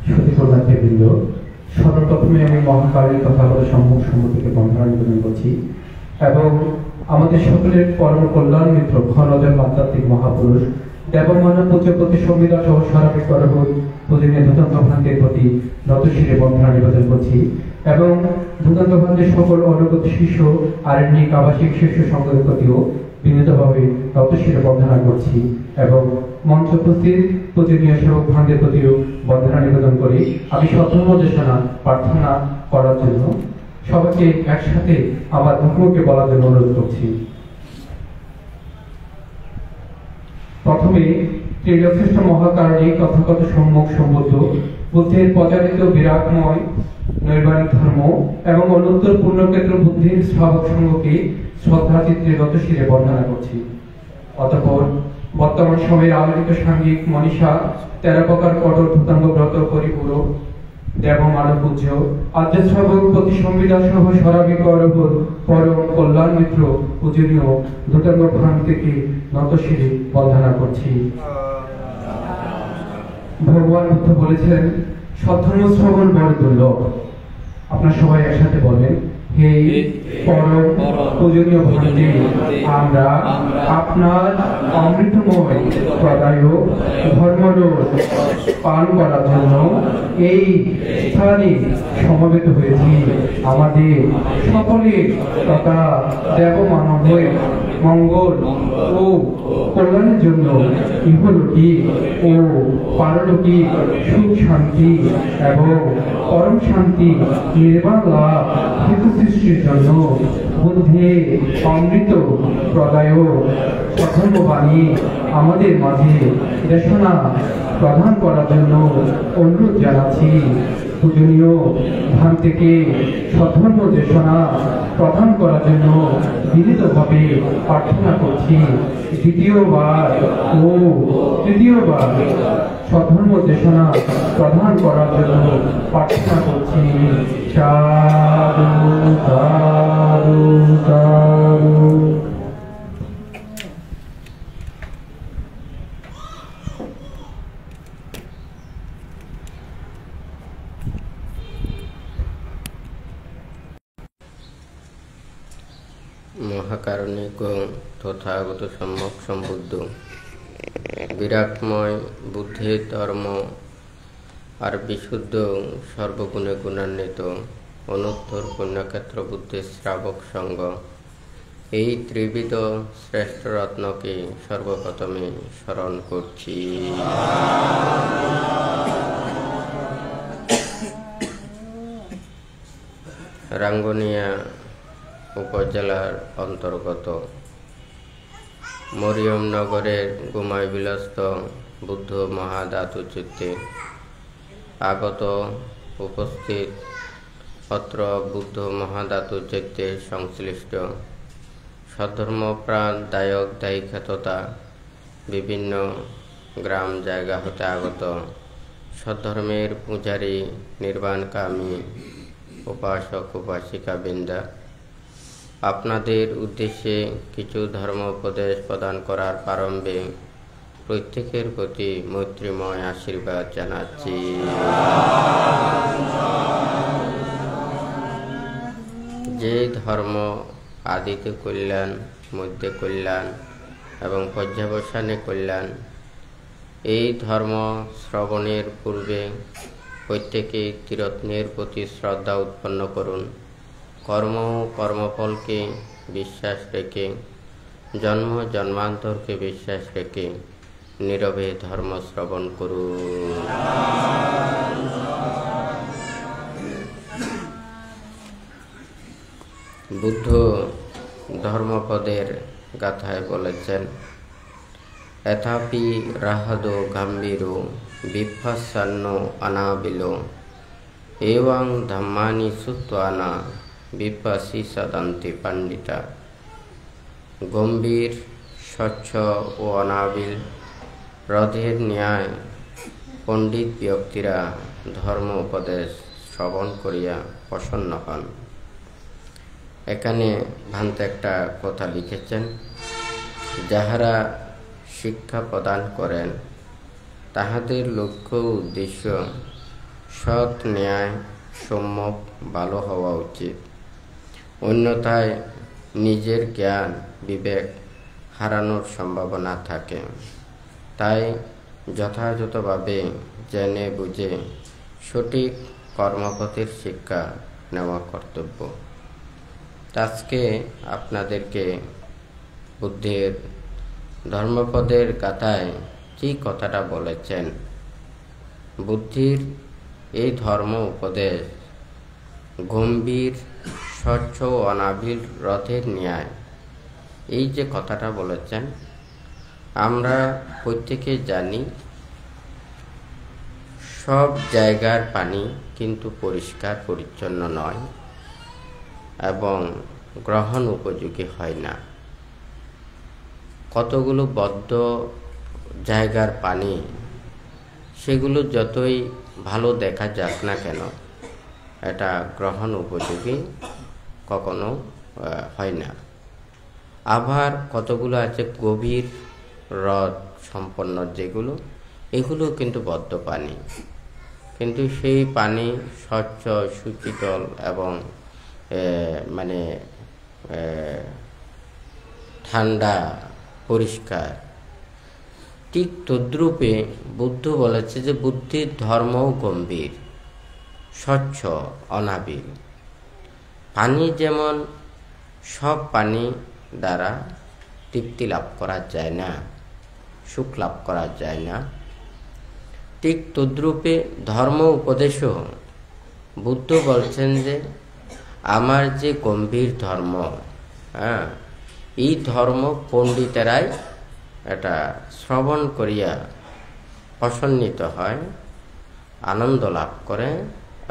সতীকন্যাবৃন্দ, সর্বপ্রথমে আমি মহাকালের কথা বলে সম্মুখে বন্ধনা নিবেদন করছি এবং আমাদের সকলের পরম কল্যাণ মিত্র ঘনজন আধ্যাত্মিক মহাপুরুষ দেবমানব পূজ্যপতি সংবিধান সহ সারাবিক পরবর্তী পূজনীয় ধূতান্ত ভ্রান্তের প্রতি নতশিরে বন্ধনা নিবেদন করছি এবং ধূতান্ত ভ্রান্তের সকল অনুগত শিষ্য আরণ্যিক আবাসিক শিষ্য সংঘের প্রতিও বিনীতভাবে নতশিরে বন্ধনা করছি এবং মঞ্চ উপস্থিত পূজনীয় সেবক ভ্রান্তের প্রতিও বন্ধনা নিবেদন করি। আমি সত্যমদেশনা প্রার্থনা করার জন্য সবাইকে একসাথে আমার মুখকে বলার জন্য অনুরোধ করছি। প্রথমে ত্রিলোকশ্রেষ্ঠ মহাকারণিক তথাগত সম্মুখ সম্বুদ্ধ বুদ্ধের প্রচারিত বিরাটময় নৈর্বাণিক ধর্ম এবং অনুত্তর পূর্ণক্ষেত্র বুদ্ধির শ্রাবক সঙ্গকে শ্রদ্ধাচিত্রে নতশিরে বন্দনা করছি। অতঃপর বর্তমান সময়ের আলোকিত সাঙ্গিক মনীষা 13 প্রকার কঠোর ধূতাঙ্গ ব্রত পরিপূরক দেব মানব পূজ্য আদ্যশ্রাবক প্রতি সংবিধান সহ সরাবিক পরম কল্যাণ মিত্র পূজনীয় ধূতাঙ্গ ভ্রান্ত থেকে নতশিরে বন্দনা করছি। ভগবান বুদ্ধ বলেছেন, সদ্ধর্ম শ্রবণ বড় দুর্লভ। আপনার সবাই একসাথে বলেন, হে পরম পূজনীয় ভ্রান্তে, আমরা আপনার অমৃতময় প্রদায়ক ধর্মরস পান করার জন্য এই স্থানে সমবেত হয়েছি। আমাদের সকলের তথা দেবমানবের মঙ্গল ও কল্যাণের জন্য ইহলোকিক ও পারলৌকিক সুখ শান্তি এবং পরম শান্তি নির্বাণ লাভ হেতু সৃষ্টির জন্য বুদ্ধের অমৃত প্রদায়ক সধর্মবাণী আমাদের মাঝে দেশনা প্রদান করার জন্য অনুরোধ জানাচ্ছি। পূজনীয় ধাম থেকে সধর্ম দেশনা প্রদান করার জন্য বিনীতভাবে প্রার্থনা করছি। দ্বিতীয়বার ও তৃতীয়বার সধর্ম দেশনা প্রদান করার জন্য প্রার্থনা করছি। সাধু সাধু সাধু। মহাকারণিক তথাগত সম্যক সম্বুদ্ধ বিরাটময় বুদ্ধের ধর্ম আর বিশুদ্ধ সর্বগুণে গুণান্বিত অনুত্তর পুণ্যক্ষেত্র বুদ্ধের শ্রাবক সঙ্গ, এই ত্রিবিধ শ্রেষ্ঠ রত্নকে সর্বপ্রথমে স্মরণ করছি। রাঙ্গুনিয়া উপজেলার অন্তর্গত মরিয়মনগরের গুমাইবিলাস্ত বুদ্ধ মহাধাতু চিত্তে আগত উপস্থিত অত্র বুদ্ধ মহাধাতু চিত্তে সংশ্লিষ্ট সধর্মপ্রাণ দায়ক দায়িকা তথা বিভিন্ন গ্রাম জায়গা হতে আগত সধর্মের পূজারী নির্বাণকামী উপাসক উপাসিকা বৃন্দা, আপনাদের উদ্দেশ্যে কিছু ধর্ম উপদেশ প্রদান করার প্রারম্ভে প্রত্যেকের প্রতি মৈত্রীময় আশীর্বাদ জানাচ্ছি। যে ধর্ম আদিতে কল্যাণ, মধ্যে কল্যাণ এবং পর্যবসানে কল্যাণ, এই ধর্ম শ্রবণের পূর্বে প্রত্যেকে ত্রিরত্নের প্রতি শ্রদ্ধা উৎপন্ন করুন। কর্মফলকে বিশ্বাস রেখে, জন্ম জন্মান্তরকে বিশ্বাস রেখে নীরবে ধর্ম শ্রবণ করুন। বুদ্ধ ধর্মপদের গাথায় বলেছেন, এথাপি রাহদো গাম্ভীরো বিপ্পাসান্ন অনাবিলো এবং ধম্মানি সুত্বানা বিপাসী সদন্তি পণ্ডিতা। গম্ভীর, স্বচ্ছ ও অনাবিল হ্রদের ন্যায় পণ্ডিত ব্যক্তিরা ধর্ম উপদেশ শ্রবণ করিয়া প্রসন্ন হন। এখানে ভান্তে একটা কথা লিখেছেন, যাহারা শিক্ষা প্রদান করেন তাহাদের লক্ষ্য উদ্দেশ্য সৎ, ন্যায়, সম্যক, ভালো হওয়া উচিত। অন্যথায় নিজের জ্ঞান বিবেক হারানোর সম্ভাবনা থাকে। তাই যথাযথভাবে জেনে বুঝে সঠিক কর্মপথের শিক্ষা নেওয়া কর্তব্য। আজকে আপনাদেরকে বুদ্ধের ধর্মপদের গাথায় যে কথাটা বলেছেন, বুদ্ধির এই ধর্ম উপদেশ গম্ভীর স্বচ্ছ অনাবিল রথের ন্যায়। এই যে কথাটা বলেছেন, আমরা প্রত্যেকে জানি সব জায়গার পানি কিন্তু পরিষ্কার পরিচ্ছন্ন নয় এবং গ্রহণ উপযোগী হয় না। কতগুলো বদ্ধ জায়গার পানি, সেগুলো যতই ভালো দেখা যাক না কেন, এটা গ্রহণ উপযোগী কখনো হয় না। আবার কতগুলো আছে গভীর হ্রদ সম্পন্ন, যেগুলো এগুলো কিন্তু বদ্ধ পানি, কিন্তু সেই পানি স্বচ্ছ সুশীতল এবং ঠান্ডা পরিষ্কার। ঠিক তদ্রূপে বুদ্ধ বলেছে যে বুদ্ধির ধর্মও গম্ভীর স্বচ্ছ অনাবিল। পানি যেমন সব পানি দ্বারা তৃপ্তি লাভ করা যায় না, সুখ লাভ করা যায় না, ঠিক তদ্রূপে ধর্ম উপদেশও বুদ্ধ বলছেন যে আমার যে গম্ভীর ধর্ম, এই ধর্ম পণ্ডিতেরাই এটা শ্রবণ করিয়া প্রসন্নিত হয়, আনন্দ লাভ করে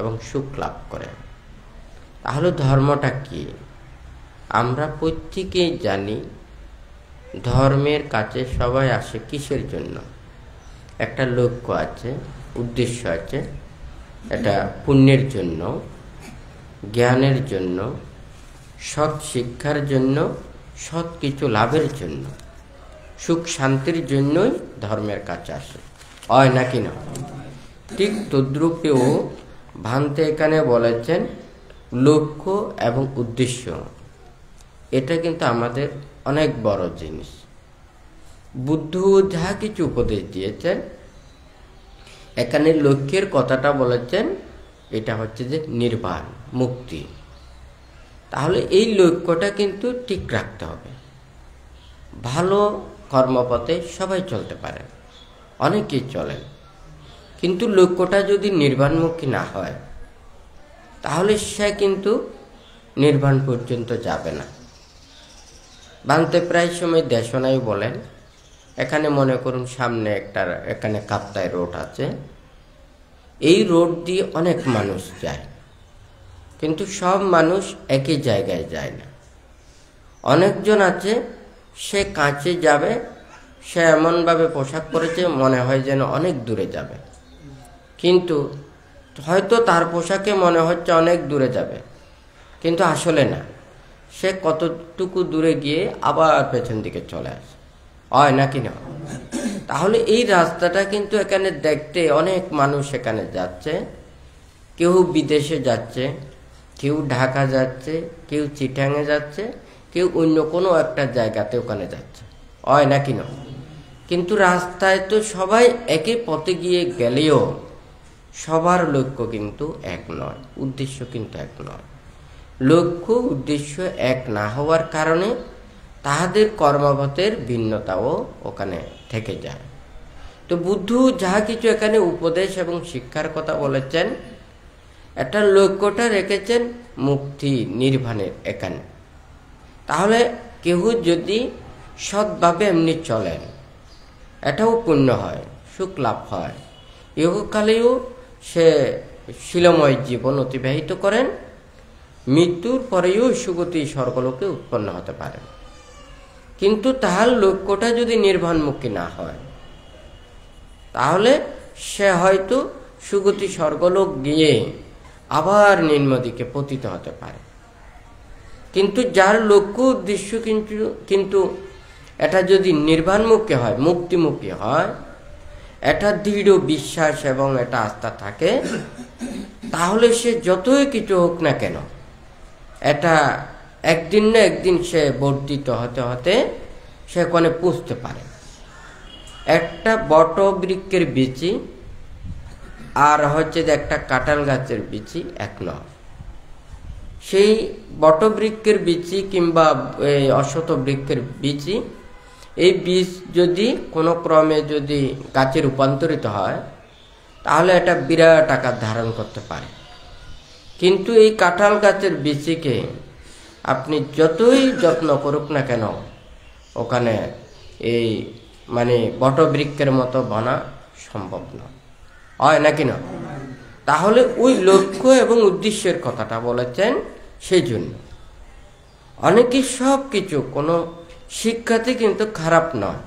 এবং সুখ লাভ করে। তাহলে ধর্মটা কি? আমরা প্রত্যেকেই জানি ধর্মের কাছে সবাই আসে কিসের জন্য? একটা লক্ষ্য আছে, উদ্দেশ্য আছে। এটা পুণ্যের জন্য, জ্ঞানের জন্য, সৎ শিক্ষার জন্য, সৎ কিছু লাভের জন্য, সুখ শান্তির জন্যই ধর্মের কাছে আসে, হয় নাকি না? ঠিক তদ্রূপেও ভান্তে এখানে বলেছেন লক্ষ্য এবং উদ্দেশ্য, এটা কিন্তু আমাদের অনেক বড় জিনিস। বুদ্ধ যাহা কিছু উপদেশ দিয়েছেন, এখানে লক্ষ্যের কথাটা বলেছেন, এটা হচ্ছে যে নির্বাণ মুক্তি। তাহলে এই লক্ষ্যটা কিন্তু ঠিক রাখতে হবে। ভালো কর্মপথে সবাই চলতে পারে, অনেকেই চলেন, কিন্তু লক্ষ্যটা যদি নির্বাণমুখী না হয়, তাহলে সে কিন্তু নির্বাণ পর্যন্ত যাবে না। বান্তে প্রায় সময় দেশনাই বলেন, এখানে মনে করুন সামনে এখানে কাপ্তাই রোড আছে, এই রোড দিয়ে অনেক মানুষ যায়, কিন্তু সব মানুষ একই জায়গায় যায় না। অনেকজন আছে সে কাছে যাবে, সে এমনভাবে পোশাক পরেছে মনে হয় যেন অনেক দূরে যাবে, কিন্তু হয়তো তার পোশাকে মনে হচ্ছে অনেক দূরে যাবে, কিন্তু আসলে না, সে কতটুকু দূরে গিয়ে আবার পেছন দিকে চলে আসে, হয় নাকি না? তাহলে এই রাস্তাটা কিন্তু এখানে দেখতে অনেক মানুষ এখানে যাচ্ছে, কেউ বিদেশে যাচ্ছে, কেউ ঢাকা যাচ্ছে, কেউ চিটাঙে যাচ্ছে, কেউ অন্য কোনো একটা জায়গাতে ওখানে যাচ্ছে, হয় নাকি না? কিন্তু রাস্তায় তো সবাই একই পথে গিয়ে গেলেও সবার লক্ষ্য কিন্তু এক নয়, উদ্দেশ্য কিন্তু এক নয়। লক্ষ্য উদ্দেশ্য এক না হওয়ার কারণে তাহাদের কর্মপথের ভিন্নতাও ওখানে থেকে যায়। তো বুদ্ধ যাহা কিছু এখানে উপদেশ এবং শিক্ষার কথা বলেছেন, একটা লক্ষ্যটা রেখেছেন মুক্তি নির্বাণের এখানে। তাহলে কেউ যদি সৎভাবে এমনি চলেন, এটাও পুণ্য হয়, সুখ লাভ হয়, ইহকালেও সে শিলময় জীবন অতিবাহিত করেন, মৃত্যুর পরেও সুগতি স্বর্গলোকে উৎপন্ন হতে পারে। কিন্তু তাহার লক্ষ্যটা যদি নির্বাণমুখী না হয়, তাহলে সে হয়তো সুগতি স্বর্গলোক গিয়ে আবার নিম্নদিকে পতিত হতে পারে। কিন্তু যার লক্ষ্য উদ্দেশ্য কিন্তু এটা যদি নির্বাণমুখী হয়, মুক্তিমুখী হয়, এটা দৃঢ় বিশ্বাস এবং এটা আস্থা থাকে, তাহলে সে যতই কিছু হোক না কেন, এটা একদিন না একদিন সে বর্ধিত হতে হতে সে ওখানে পৌঁছতে পারে। একটা বট বৃক্ষের বিচি আর হচ্ছে যে একটা কাঁঠাল গাছের বিচি এক নয়। সেই বটবৃক্ষের বিচি কিংবা অশ্বত্থ বৃক্ষের বিচি, এই বীজ যদি কোনো ক্রমে যদি গাছে রূপান্তরিত হয় তাহলে এটা বিরাট আকার ধারণ করতে পারে। কিন্তু এই কাঁঠাল গাছের বিচিকে আপনি যতই যত্ন করুক না কেন ওখানে এই বটবৃক্ষের মতো বানা সম্ভব নয়, হয় নাকি না? তাহলে ওই লক্ষ্য এবং উদ্দেশ্যের কথাটা বলেছেন। সেই জন্য অনেকে সব কিছু, কোনো শিক্ষাতে কিন্তু খারাপ নয়,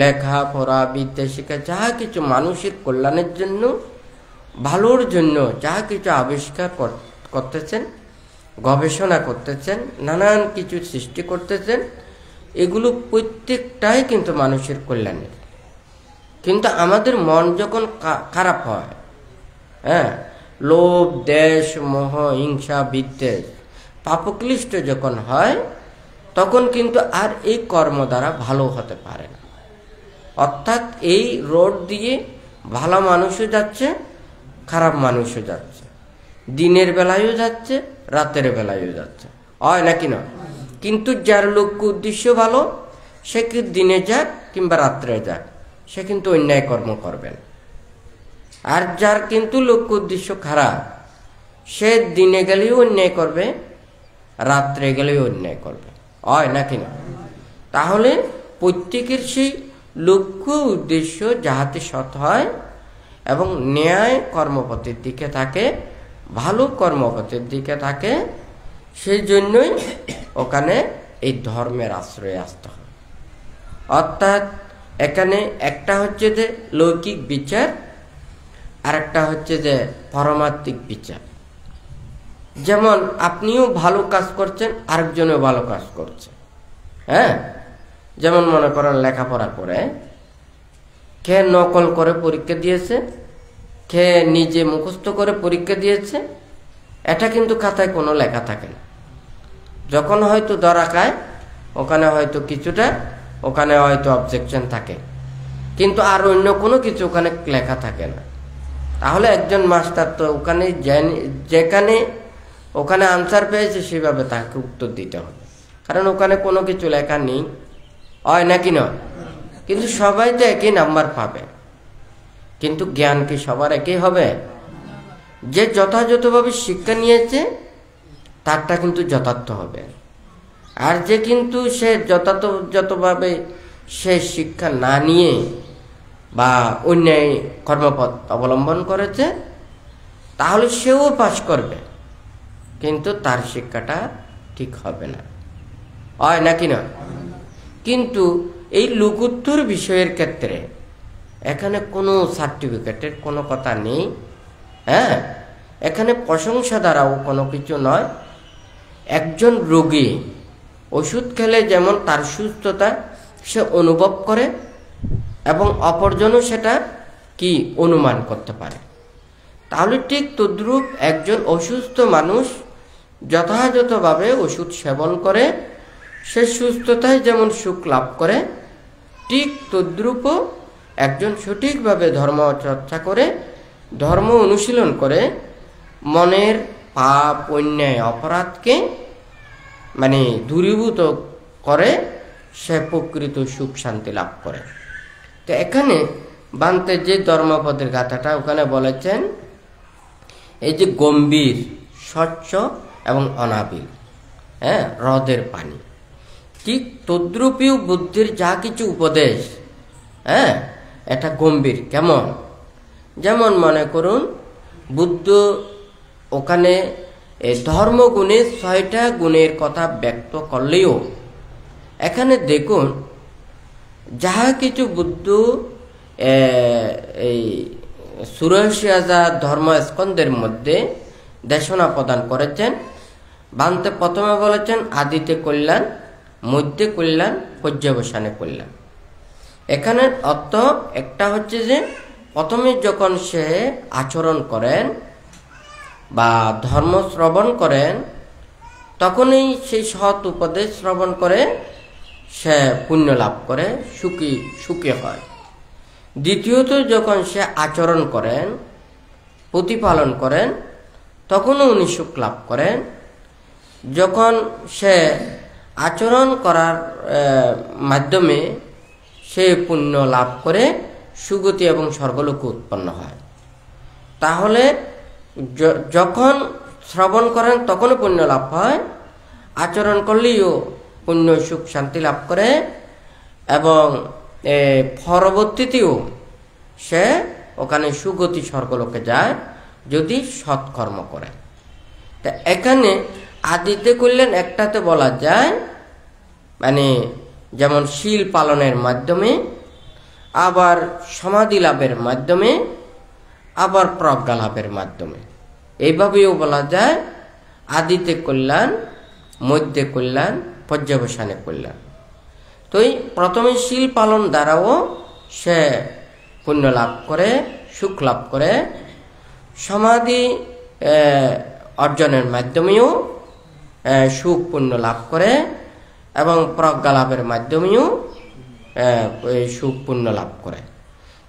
লেখা পড়া বিদ্যা শিক্ষা যা কিছু মানুষের কল্যাণের জন্য, ভালোর জন্য যা কিছু আবিষ্কার করতেছেন, গবেষণা করতেছেন, নানান কিছু সৃষ্টি করতেছেন, এগুলো প্রত্যেকটাই কিন্তু মানুষের কল্যাণের। কিন্তু আমাদের মন যখন খারাপ হয়, লোভ দেশ মোহ হিংসা বিদ্বেষ পাপক্লিষ্ট যখন হয়, তখন কিন্তু আর এই কর্ম দ্বারা ভালো হতে পারে না। অর্থাৎ এই রোড দিয়ে ভালো মানুষও যাচ্ছে, খারাপ মানুষও যাচ্ছে, দিনের বেলায়ও যাচ্ছে, রাতের বেলায়ও যাচ্ছে, হয় নাকি না? কিন্তু যার লক্ষ্য উদ্দেশ্য ভালো, সে কি দিনে যাক কিংবা রাত্রে যাক, সে কিন্তু অন্যায় কর্ম করবেন। আর যার কিন্তু লক্ষ্য উদ্দেশ্য খারাপ, সে দিনে গেলেও অন্যায় করবে, রাত্রে গেলেও অন্যায় করবে, হয় নাকি না? তাহলে প্রত্যেকের সেই লক্ষ্য উদ্দেশ্য যাহাতে সৎ হয় এবং ন্যায় কর্মপথের দিকে থাকে, ভালো কর্মপথের দিকে থাকে, সেই জন্যই ওখানে এই ধর্মের আশ্রয়ে আসতে হয়। অর্থাৎ এখানে একটা হচ্ছে যে লৌকিক বিচার, আর একটা হচ্ছে যে পারমার্থিক বিচার। যেমন আপনিও ভালো কাজ করছেন, আরেকজনও ভালো কাজ করছে। যেমন মনে করেন লেখাপড়া করে কে নকল করে পরীক্ষা দিয়েছে, কে নিজে মুখস্থ করে পরীক্ষা দিয়েছে, এটা কিন্তু খাতায় কোনো লেখা থাকে না। যখন হয়তো ধরা খায় ওখানে হয়তো কিছুটা, ওখানে হয়তো অবজেকশন থাকে, কিন্তু আর অন্য কোনো কিছু ওখানে লেখা থাকে না। তাহলে একজন মাস্টার তো ওখানে যেখানে ওখানে আনসার পেয়েছে সেভাবে তাকে উত্তর দিতে হবে, কারণ ওখানে কোনো কিছু লেখা নেই, হয় নাকি নয়? কিন্তু সবাই তো একই নাম্বার পাবে, কিন্তু জ্ঞান কি সবার একই হবে? যে যথাযথভাবে শিক্ষা নিয়েছে তারটা কিন্তু যথার্থ হবে, আর যে কিন্তু সে যথাযথভাবে সে শিক্ষা না নিয়ে বা অন্যায় কর্মপথ অবলম্বন করেছে, তাহলে সেও পাস করবে কিন্তু তার শিক্ষাটা ঠিক হবে না, হয় নাকি না? কিন্তু এই লঘুত্তর বিষয়ের ক্ষেত্রে এখানে কোনো সার্টিফিকেটের কোনো কথা নেই। এখানে প্রশংসা দ্বারাও কোনো কিছু নয়। একজন রোগী ওষুধ খেলে যেমন তার সুস্থতা সে অনুভব করে এবং অপরজনও সেটা কি অনুমান করতে পারে, তাহলে ঠিক তদ্রূপ একজন অসুস্থ মানুষ যথাযথভাবে ওষুধ সেবন করে সে সুস্থতায় যেমন সুখ লাভ করে, ঠিক তদ্রূপও একজন সঠিকভাবে ধর্ম চর্চা করে, ধর্ম অনুশীলন করে, মনের পাপ অন্যায় অপরাধকে দূরীভূত করে, সে প্রকৃত সুখ শান্তি লাভ করে। তো এখানে বান্তে যে ধর্মপদের গাথাটা ওখানে বলেছেন, এই যে গম্ভীর স্বচ্ছ এবং অনাবিল হ্রদের পানি, ঠিক তদ্রূপীয় বুদ্ধির যা কিছু উপদেশ এটা গম্ভীর। কেমন? যেমন মনে করুন বুদ্ধ ওখানে ধর্মগুণে 6টা গুণের কথা ব্যক্ত করলেও এখানে দেখুন যাহা কিছু বুদ্ধ এই 84,000 ধর্মস্কন্ধের মধ্যে দেশনা প্রদান করেছেন, বান্তে প্রথমে বলেছেন আদিতে কল্যাণ, মধ্যে কল্যাণ, পর্যবসানে কল্যাণ। এখানে অর্থ একটা হচ্ছে যে প্রথমে যখন সে আচরণ করেন বা ধর্ম শ্রবণ করেন, তখনই সেই সৎ উপদেশ শ্রবণ করে সে পুণ্য লাভ করে, সুখী হয়। দ্বিতীয়ত যখন সে আচরণ করেন, প্রতিপালন করেন, তখনও উনি সুখ লাভ করেন। যখন সে আচরণ করার মাধ্যমে সে পুণ্য লাভ করে সুগতি এবং স্বর্গলোকে উৎপন্ন হয়। তাহলে যখন শ্রবণ করেন তখনও পুণ্য লাভ হয়, আচরণ করলেও পুণ্য সুখ শান্তি লাভ করে, এবং পরবর্তীতেও সে ওখানে সুগতি স্বর্গলোকে যায় যদি সৎকর্ম করে। তা এখানে আদিতে করলেন একটাতে বলা যায়, মানে যেমন শীল পালনের মাধ্যমে, আবার সমাধি লাভের মাধ্যমে, আবার প্রজ্ঞা লাভের মাধ্যমে, এইভাবেও বলা যায় আদিতে কল্যাণ, মধ্যে কল্যাণ, পর্যবসানে কল্যাণ। তো এই প্রথমে শীল পালন দ্বারাও সে পুণ্য লাভ করে, সুখ লাভ করে, সমাধি অর্জনের মাধ্যমেও সুখ পুণ্য লাভ করে, এবং প্রজ্ঞা লাভের মাধ্যমেও সুখ পুণ্য লাভ করে।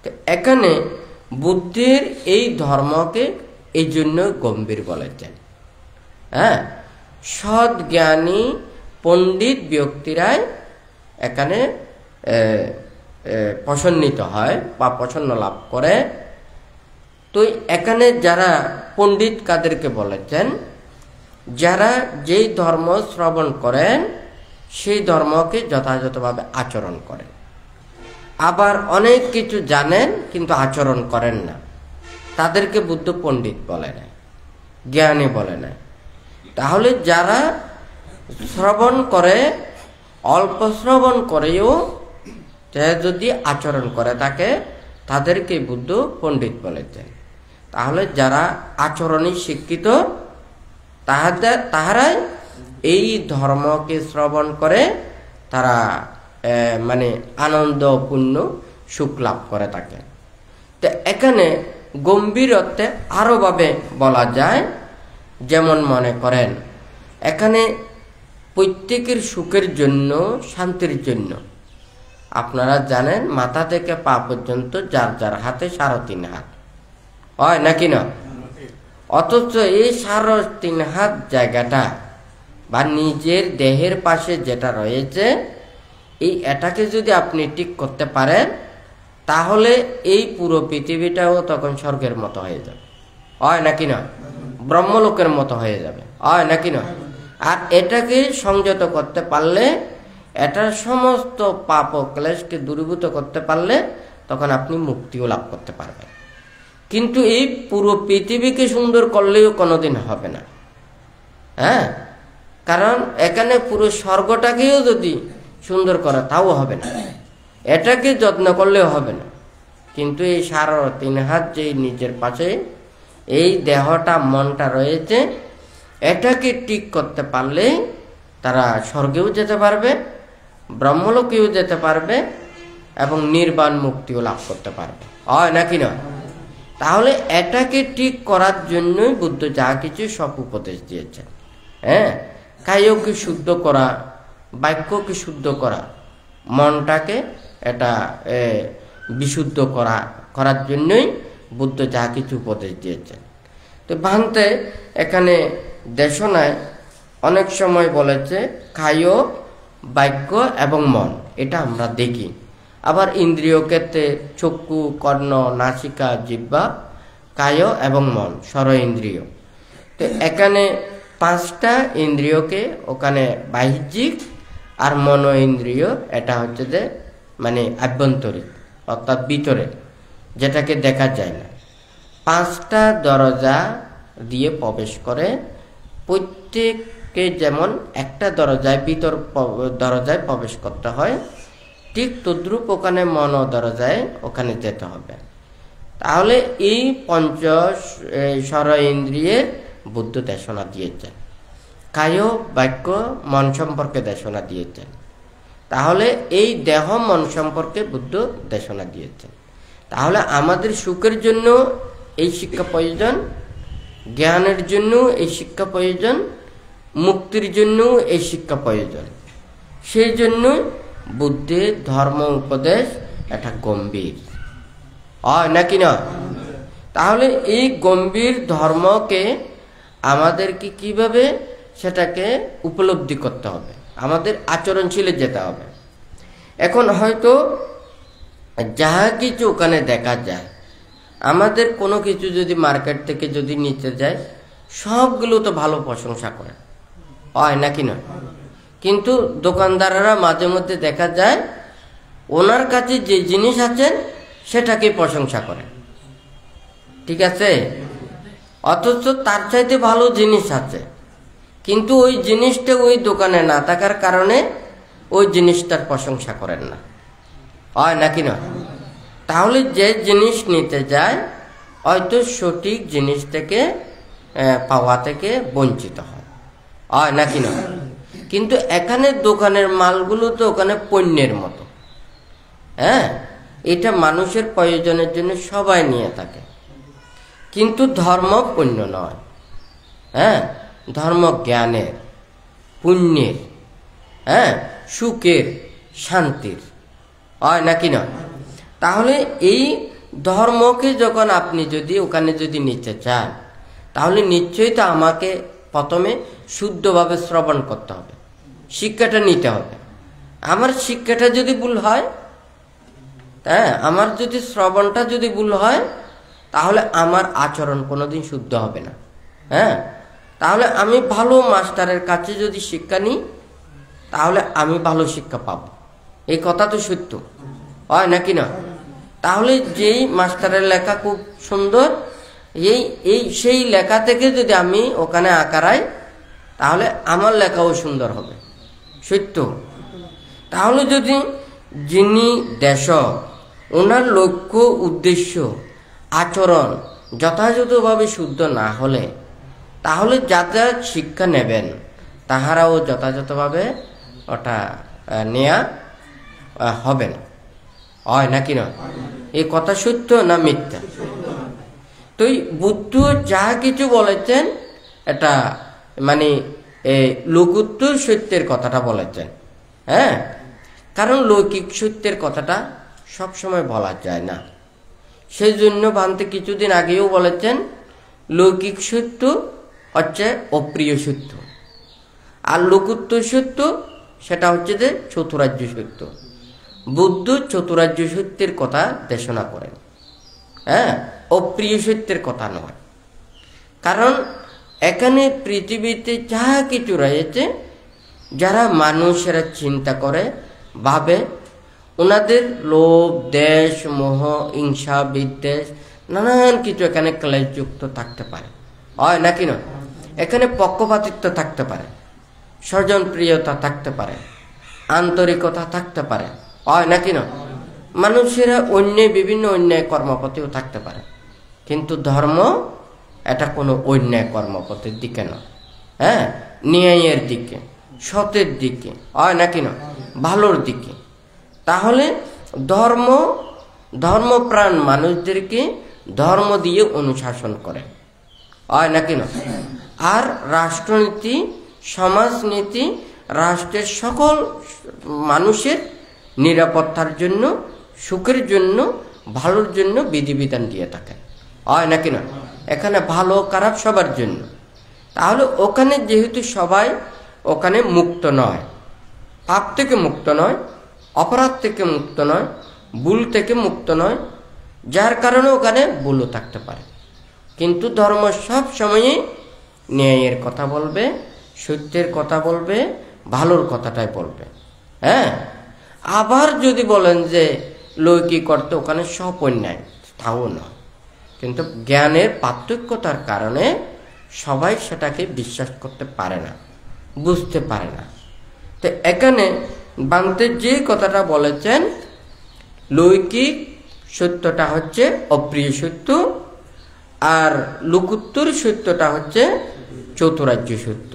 তো এখানে বুদ্ধির এই ধর্মকে এই জন্য গম্ভীর বলেছেন। হ্যাঁ, সৎ জ্ঞানী পণ্ডিত ব্যক্তিরাই এখানে প্রসন্নিত হয় বা প্রসন্ন লাভ করে। তো এখানে যারা পণ্ডিত কাদেরকে বলেছেন? যারা যেই ধর্ম শ্রবণ করেন সেই ধর্মকে যথাযথভাবে আচরণ করেন, আবার অনেক কিছু জানেন কিন্তু আচরণ করেন না, তাদেরকে বুদ্ধ পণ্ডিত বলে না, জ্ঞানী বলে না। তাহলে যারা শ্রবণ করে, অল্প শ্রবণ করেও যদি আচরণ করে থাকে, তাদেরকে বুদ্ধ পণ্ডিত বলেছেন। তাহলে যারা আচরণে শিক্ষিত, তাহারাই এই ধর্মকে শ্রবণ করে তারা মানে আনন্দপূর্ণ সুখ লাভ করে থাকে। তো এখানে গম্ভীর অর্থে আরো ভাবে বলা যায়, যেমন মনে করেন এখানে প্রত্যেকের সুখের জন্য, শান্তির জন্য, আপনারা জানেন মাথা থেকে পা পর্যন্ত যার যার হাতে 3.5 হাত হয় নাকি না? অথচ এই 3.5 হাত জায়গাটা বা নিজের দেহের পাশে যেটা রয়েছে, এটাকে যদি আপনি ঠিক করতে পারেন, তাহলে এই পুরো পৃথিবীটাও তখন স্বর্গের মতো হয়ে যাবে, হয় নাকি না? ব্রহ্মলোকের মতো হয়ে যাবে, হয় নাকি না? আর এটাকে সংযত করতে পারলে, এটার সমস্ত পাপ ও ক্লেশকে দূরীভূত করতে পারলে তখন আপনি মুক্তিও লাভ করতে পারবেন। কিন্তু এই পুরো পৃথিবীকে সুন্দর করলেও কোনোদিন হবে না। হ্যাঁ, কারণ এখানে পুরো স্বর্গটাকেও যদি সুন্দর করা, তাও হবে না, এটাকে যত্ন করলেও হবে না। কিন্তু এই 3.5 হাত যে নিজের পাশে এই দেহটা, মনটা রয়েছে, এটাকে ঠিক করতে পারলে তারা স্বর্গেও যেতে পারবে, ব্রহ্মলোকেও যেতে পারবে, এবং নির্বাণ মুক্তিও লাভ করতে পারবে, হয় নাকি না? তাহলে এটাকে ঠিক করার জন্যই বুদ্ধ যা কিছু সব উপদেশ দিয়েছেন। হ্যাঁ, কায়কে শুদ্ধ করা, বাক্যকে শুদ্ধ করা, মনটাকে এটা বিশুদ্ধ করার জন্যই বুদ্ধ যা কিছু উপদেশ দিয়েছেন। তো ভান্তে এখানে দেশনায় অনেক সময় বলেছে কায়, বাক্য এবং মন, এটা আমরা দেখি। আবার ইন্দ্রিয় ক্ষেত্রে চক্ষু, কর্ণ, নাসিকা, জিহ্বা, কায় এবং মন, ষড় ইন্দ্রিয়। তো এখানে 5টা ইন্দ্রিয়কে ওখানে বাহ্যিক, আর মনো ইন্দ্রিয় এটা হচ্ছে যে মানে আভ্যন্তরিক, অর্থাৎ ভিতরে, যেটাকে দেখা যায় না। 5টা দরজা দিয়ে প্রবেশ করে, প্রত্যেককে যেমন একটা দরজায়, ভিতর দরজায় প্রবেশ করতে হয়, ঠিক তদ্রূপ ওখানে মনো দরজায় ওখানে যেতে হবে। তাহলে এই ষড় ইন্দ্রিয়ের বুদ্ধ দেশনা দিয়েছেন, কায়, বাক্য, মন সম্পর্কে দেশনা দিয়েছেন। তাহলে এই দেহ মন সম্পর্কে বুদ্ধ দেশনা দিয়েছেন। তাহলে আমাদের সুখের জন্য এই শিক্ষা প্রয়োজন, জ্ঞানের জন্য এই শিক্ষা প্রয়োজন, মুক্তির জন্য এই শিক্ষা প্রয়োজন। সেই জন্য বুদ্ধের ধর্ম উপদেশ এটা গম্ভীর হয় নাকি না? তাহলে এই গম্ভীর ধর্মকে আমাদেরকে কিভাবে সেটাকে উপলব্ধি করতে হবে, আমাদের আচরণশীলে যেতে হবে। এখন হয়তো যাহা কিছু ওখানে দেখা যায়, আমাদের কোনো কিছু যদি মার্কেট থেকে যদি নিতে যায়, সবগুলো তো ভালো প্রশংসা করে, হয় নাকি না? কিন্তু দোকানদাররা মাঝে মধ্যে দেখা যায় ওনার কাছে যে জিনিস আছে সেটাকে প্রশংসা করে, ঠিক আছে? অথচ তার চাইতে ভালো জিনিস আছে, কিন্তু ওই জিনিসটা ওই দোকানে না থাকার কারণে ওই জিনিসটার প্রশংসা করেন না, হয় নাকি না? তাহলে যে জিনিস নিতে যায় হয়তো সঠিক জিনিস থেকে পাওয়া থেকে বঞ্চিত হয় নাকি না? কিন্তু এখানে দোকানের মালগুলো তো ওখানে পণ্যের মতো, হ্যাঁ, এটা মানুষের প্রয়োজনের জন্য সবাই নিয়ে থাকে, কিন্তু ধর্ম পণ্য নয়, হ্যাঁ, ধর্ম জ্ঞানের, পুণ্যের, হ্যাঁ, সুখের, শান্তির, হয় নাকি না? তাহলে এই ধর্মকে যখন আপনি যদি ওখানে যদি নিতে চান, তাহলে নিশ্চয়ই তো আমাকে প্রথমে শুদ্ধভাবে শ্রবণ করতে হবে, শিক্ষাটা নিতে হবে। আমার শিক্ষাটা যদি ভুল হয়, হ্যাঁ, আমার যদি শ্রবণটা যদি ভুল হয়, তাহলে আমার আচরণ কোনোদিন শুদ্ধ হবে না, হ্যাঁ। তাহলে আমি ভালো মাস্টারের কাছে যদি শিক্ষা নিই, তাহলে আমি ভালো শিক্ষা পাবো, এই কথা তো সত্য, হয় নাকি না? তাহলে যেই মাস্টারের লেখা খুব সুন্দর, সেই লেখা থেকে যদি আমি ওখানে আঁকারাই, তাহলে আমার লেখাও সুন্দর হবে, সত্য। তাহলে যদি যিনি দেশক, ওনার লক্ষ্য উদ্দেশ্য আচরণ যথাযথভাবে শুদ্ধ না হলে, তাহলে যারা শিক্ষা নেবেন তাহারাও যথাযথভাবে ওটা নেয়া হবে না, হয় নাকি না? এই কথা সত্য না মিথ্যা? তো বুদ্ধ যা কিছু বলেছেন এটা মানে লঘুত্তর সত্যের কথাটা বলেছেন, হ্যাঁ, কারণ লৌকিক সত্যের কথাটা সবসময় বলা যায় না। সেই জন্য ভান্তে কিছুদিন আগেও বলেছেন লৌকিক সত্য হচ্ছে অপ্রিয় সত্য, আর লঘুত্তর সত্য সেটা হচ্ছে যে চতুরার্য সত্য। বুদ্ধ চতুরার্য সত্যের কথা দেশনা করেন, হ্যাঁ, অপ্রিয় সত্যের কথা নয়। কারণ এখানে পৃথিবীতে যা কিছু রয়েছে, যারা মানুষেরা চিন্তা করে ভাবে, ওনাদের লোভ, দেশ, মোহ, হিংসা, বিদ্বেষ, নানান কিছু এখানে ক্লেশযুক্ত থাকতে পারে, হয় নাকি না? এখানে পক্ষপাতিত্ব থাকতে পারে, স্বজনপ্রিয়তা থাকতে পারে, আন্তরিকতা থাকতে পারে, হয় নাকি না? মানুষেরা বিভিন্ন অন্যায় কর্মপথেও থাকতে পারে, কিন্তু ধর্ম এটা কোনো অন্যায় কর্মপথের দিকে নয়, হ্যাঁ, ন্যায়ের দিকে, সতের দিকে, হয় নাকি না, ভালোর দিকে। তাহলে ধর্মপ্রাণ মানুষদেরকে ধর্ম দিয়ে অনুশাসন করে, হয় নাকি না? আর রাষ্ট্রনীতি, সমাজনীতি রাষ্ট্রের সকল মানুষের নিরাপত্তার জন্য, সুখের জন্য, ভালোর জন্য বিধিবিধান দিয়ে থাকে, হয় নাকি না? এখানে ভালো খারাপ সবার জন্য। তাহলে ওখানে যেহেতু সবাই ওখানে মুক্ত নয়, পাপ থেকে মুক্ত নয়, অপরাধ থেকে মুক্ত নয়, ভুল থেকে মুক্ত নয়, যার কারণে ওখানে ভুলও থাকতে পারে, কিন্তু ধর্ম সব সময়ই ন্যায়ের কথা বলবে, সত্যের কথা বলবে, ভালোর কথাটাই বলবে, হ্যাঁ। আবার যদি বলেন যে লৌকিক অর্থে ওখানে সব অন্যায়, তাও নয়, কিন্তু জ্ঞানের পার্থক্যতার কারণে সবাই সেটাকে বিশ্বাস করতে পারে না, বুঝতে পারে না। তো এখানে বান্তে যে কথাটা বলেছেন, লৌকিক সত্যটা হচ্ছে অপ্রিয় সত্য, আর লঘুত্তর সত্যটা হচ্ছে চতুরার্য সত্য।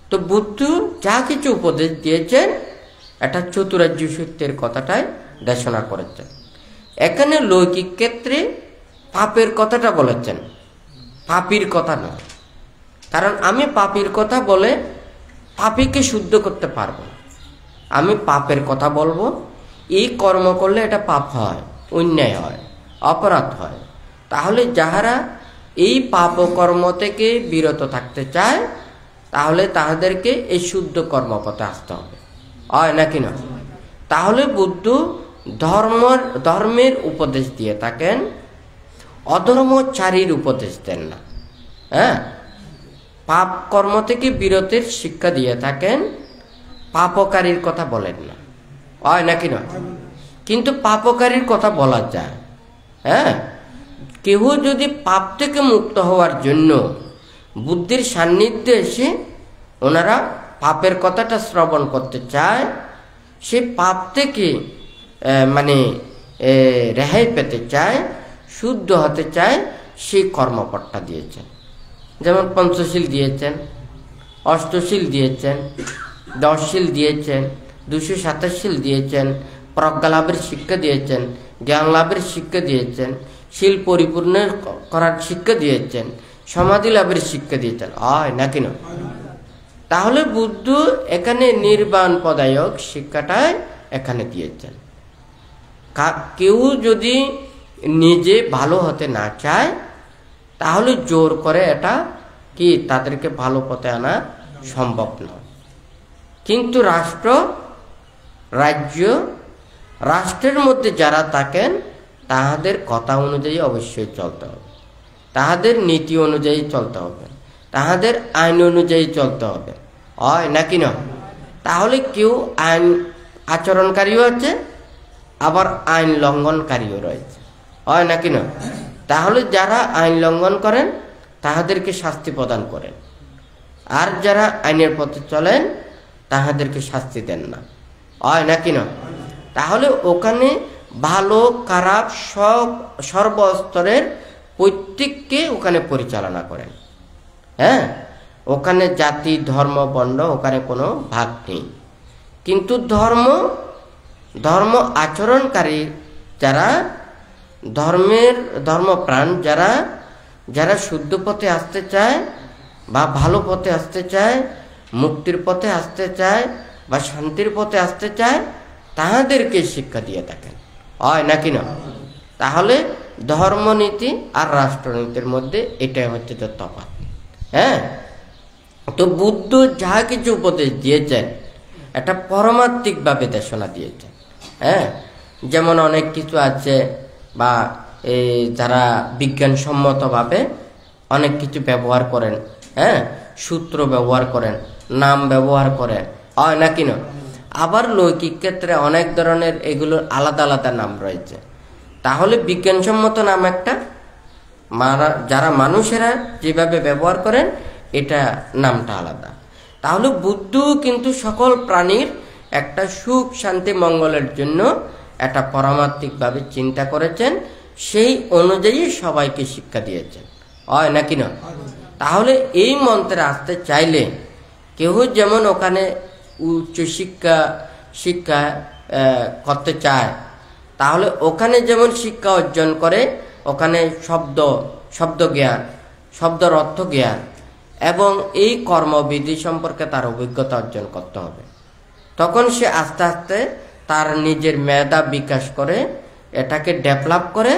তো বুদ্ধ যা কিছু উপদেশ দিয়েছেন এটা চতুরার্য সত্যের কথাটাই দেশনা করেছেন। এখানে লৌকিক ক্ষেত্রে পাপের কথাটা বলেছেন, পাপীর কথা নয়। কারণ আমি পাপীর কথা বলে পাপীকে শুদ্ধ করতে পারবো না। আমি পাপের কথা বলবো, এই কর্ম করলে এটা পাপ হয়, অন্যায় হয়, অপরাধ হয়। তাহলে যাহারা এই পাপ কর্ম থেকে বিরত থাকতে চায়, তাহলে তাহাদেরকে এই শুদ্ধ কর্মপথে আসতে হবে, হয় নাকি না? তাহলে বুদ্ধ ধর্মের উপদেশ দিয়ে থাকেন, অধর্মচারীর উপদেশ দেন না। হ্যাঁ, পাপ কর্ম থেকে বিরতের শিক্ষা দিয়ে থাকেন, পাপকারীর কথা বলেন না, হয় নাকি না? কিন্তু পাপকারীর কথা বলা যায়। হ্যাঁ, কেউ যদি পাপ থেকে মুক্ত হওয়ার জন্য বুদ্ধির সান্নিধ্যে এসে ওনারা পাপের কথাটা শ্রবণ করতে চায়, সে পাপ থেকে রেহাই পেতে চায়, শুদ্ধ হতে চায়, সেই কর্মপথটা দিয়েছেন। যেমন পঞ্চশীল দিয়েছেন, অষ্টশীল দিয়েছেন, 10 শীল দিয়েছেন, 227 শীল দিয়েছেন, প্রজ্ঞা লাভের শিক্ষা দিয়েছেন, জ্ঞান লাভের শিক্ষা দিয়েছেন, শীল পরিপূর্ণ করার শিক্ষা দিয়েছেন, সমাধি লাভের শিক্ষা দিয়েছেন, হয় নাকি না? তাহলে বুদ্ধ এখানে নির্বাণ পদায়ক শিক্ষাটাই এখানে দিয়েছেন। কেউ যদি নিজে ভালো হতে না চায়, তাহলে জোর করে এটা কি তাদেরকে ভালো পথে আনা সম্ভব নয়। কিন্তু রাষ্ট্রের মধ্যে যারা থাকেন, তাহাদের কথা অনুযায়ী অবশ্যই চলতে হবে, তাহাদের নীতি অনুযায়ী চলতে হবে, তাহাদের আইন অনুযায়ী চলতে হবে, হয় নাকি না? তাহলে কেউ আইন আচরণকারীও আছে, আবার আইন লঙ্ঘনকারীও রয়েছে, হয় নাকি না? তাহলে যারা আইন লঙ্ঘন করেন তাহাদেরকে শাস্তি প্রদান করেন, আর যারা আইনের পথে চলেন তাহাদেরকে শাস্তি দেন না, হয় নাকি না? তাহলে ওখানে ভালো খারাপ সর্বস্তরের প্রত্যেককে ওখানে পরিচালনা করেন। হ্যাঁ, ওখানে জাতি ধর্ম বর্ণ ওখানে কোনো ভাগ নেই। কিন্তু ধর্ম আচরণকারী যারা, ধর্মপ্রাণ যারা শুদ্ধ পথে আসতে চায় বা ভালো পথে আসতে চায়, মুক্তির পথে আসতে চায় বা শান্তির পথে আসতে চায়, তাহাদেরকে শিক্ষা দিয়ে থাকেন, হয় নাকি না? তাহলে ধর্মনীতি আর রাষ্ট্রনীতির মধ্যে এটাই হচ্ছে তো তফাৎ। হ্যাঁ, তো বুদ্ধ যাহা কিছু উপদেশ দিয়েছেন এটা পরমাত্মিকভাবে দেশনা দিয়েছেন। হ্যাঁ, যেমন অনেক কিছু আছে বা যারা বিজ্ঞানসম্মতভাবে অনেক কিছু ব্যবহার করেন, হ্যাঁ, সূত্র ব্যবহার করেন, নাম ব্যবহার করেন, হয় নাকি না? আবার লৌকিক ক্ষেত্রে অনেক ধরনের এগুলোর আলাদা আলাদা নাম রয়েছে। তাহলে বিজ্ঞানসম্মত নাম একটা, যারা মানুষেরা যেভাবে ব্যবহার করেন এটা নামটা আলাদা। তাহলে বুদ্ধ কিন্তু সকল প্রাণীর একটা সুখ শান্তি মঙ্গলের জন্য একটা পরমাত্মিকভাবে চিন্তা করেছেন, সেই অনুযায়ী সবাইকে শিক্ষা দিয়েছেন, হয় নাকি না? তাহলে এই মন্ত্রে আসতে চাইলে কেউ যেমন ওখানে উচ্চ শিক্ষা করতে চায়, তাহলে ওখানে যেমন শিক্ষা অর্জন করে, ওখানে শব্দ জ্ঞান, শব্দের অর্থ জ্ঞান এবং এই কর্মবিধি সম্পর্কে তার অভিজ্ঞতা অর্জন করতে হবে। তখন সে আস্তে আস্তে তার নিজের মেধা বিকাশ করে, এটাকে ডেভেলপ করে,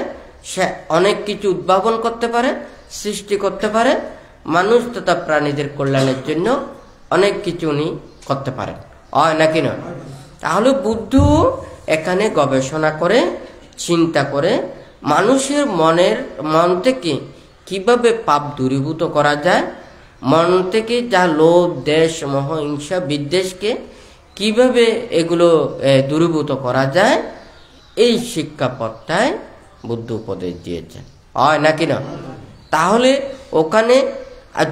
সে অনেক কিছু উদ্ভাবন করতে পারে, সৃষ্টি করতে পারে, মানুষ তথা প্রাণীদের কল্যাণের জন্য অনেক কিছু উনি করতে পারেন, হয় নাকি না? তাহলে বুদ্ধ এখানে গবেষণা করে, চিন্তা করে, মানুষের মন থেকে কিভাবে পাপ দূরীভূত করা যায়, মন থেকে যা লোভ দেশ মোহ হিংসা বিদ্বেষকে কিভাবে এগুলো দূরীভূত করা যায়, এই শিক্ষাপথটায় বুদ্ধ উপদেশ দিয়েছেন, হয় নাকি না? তাহলে ওখানে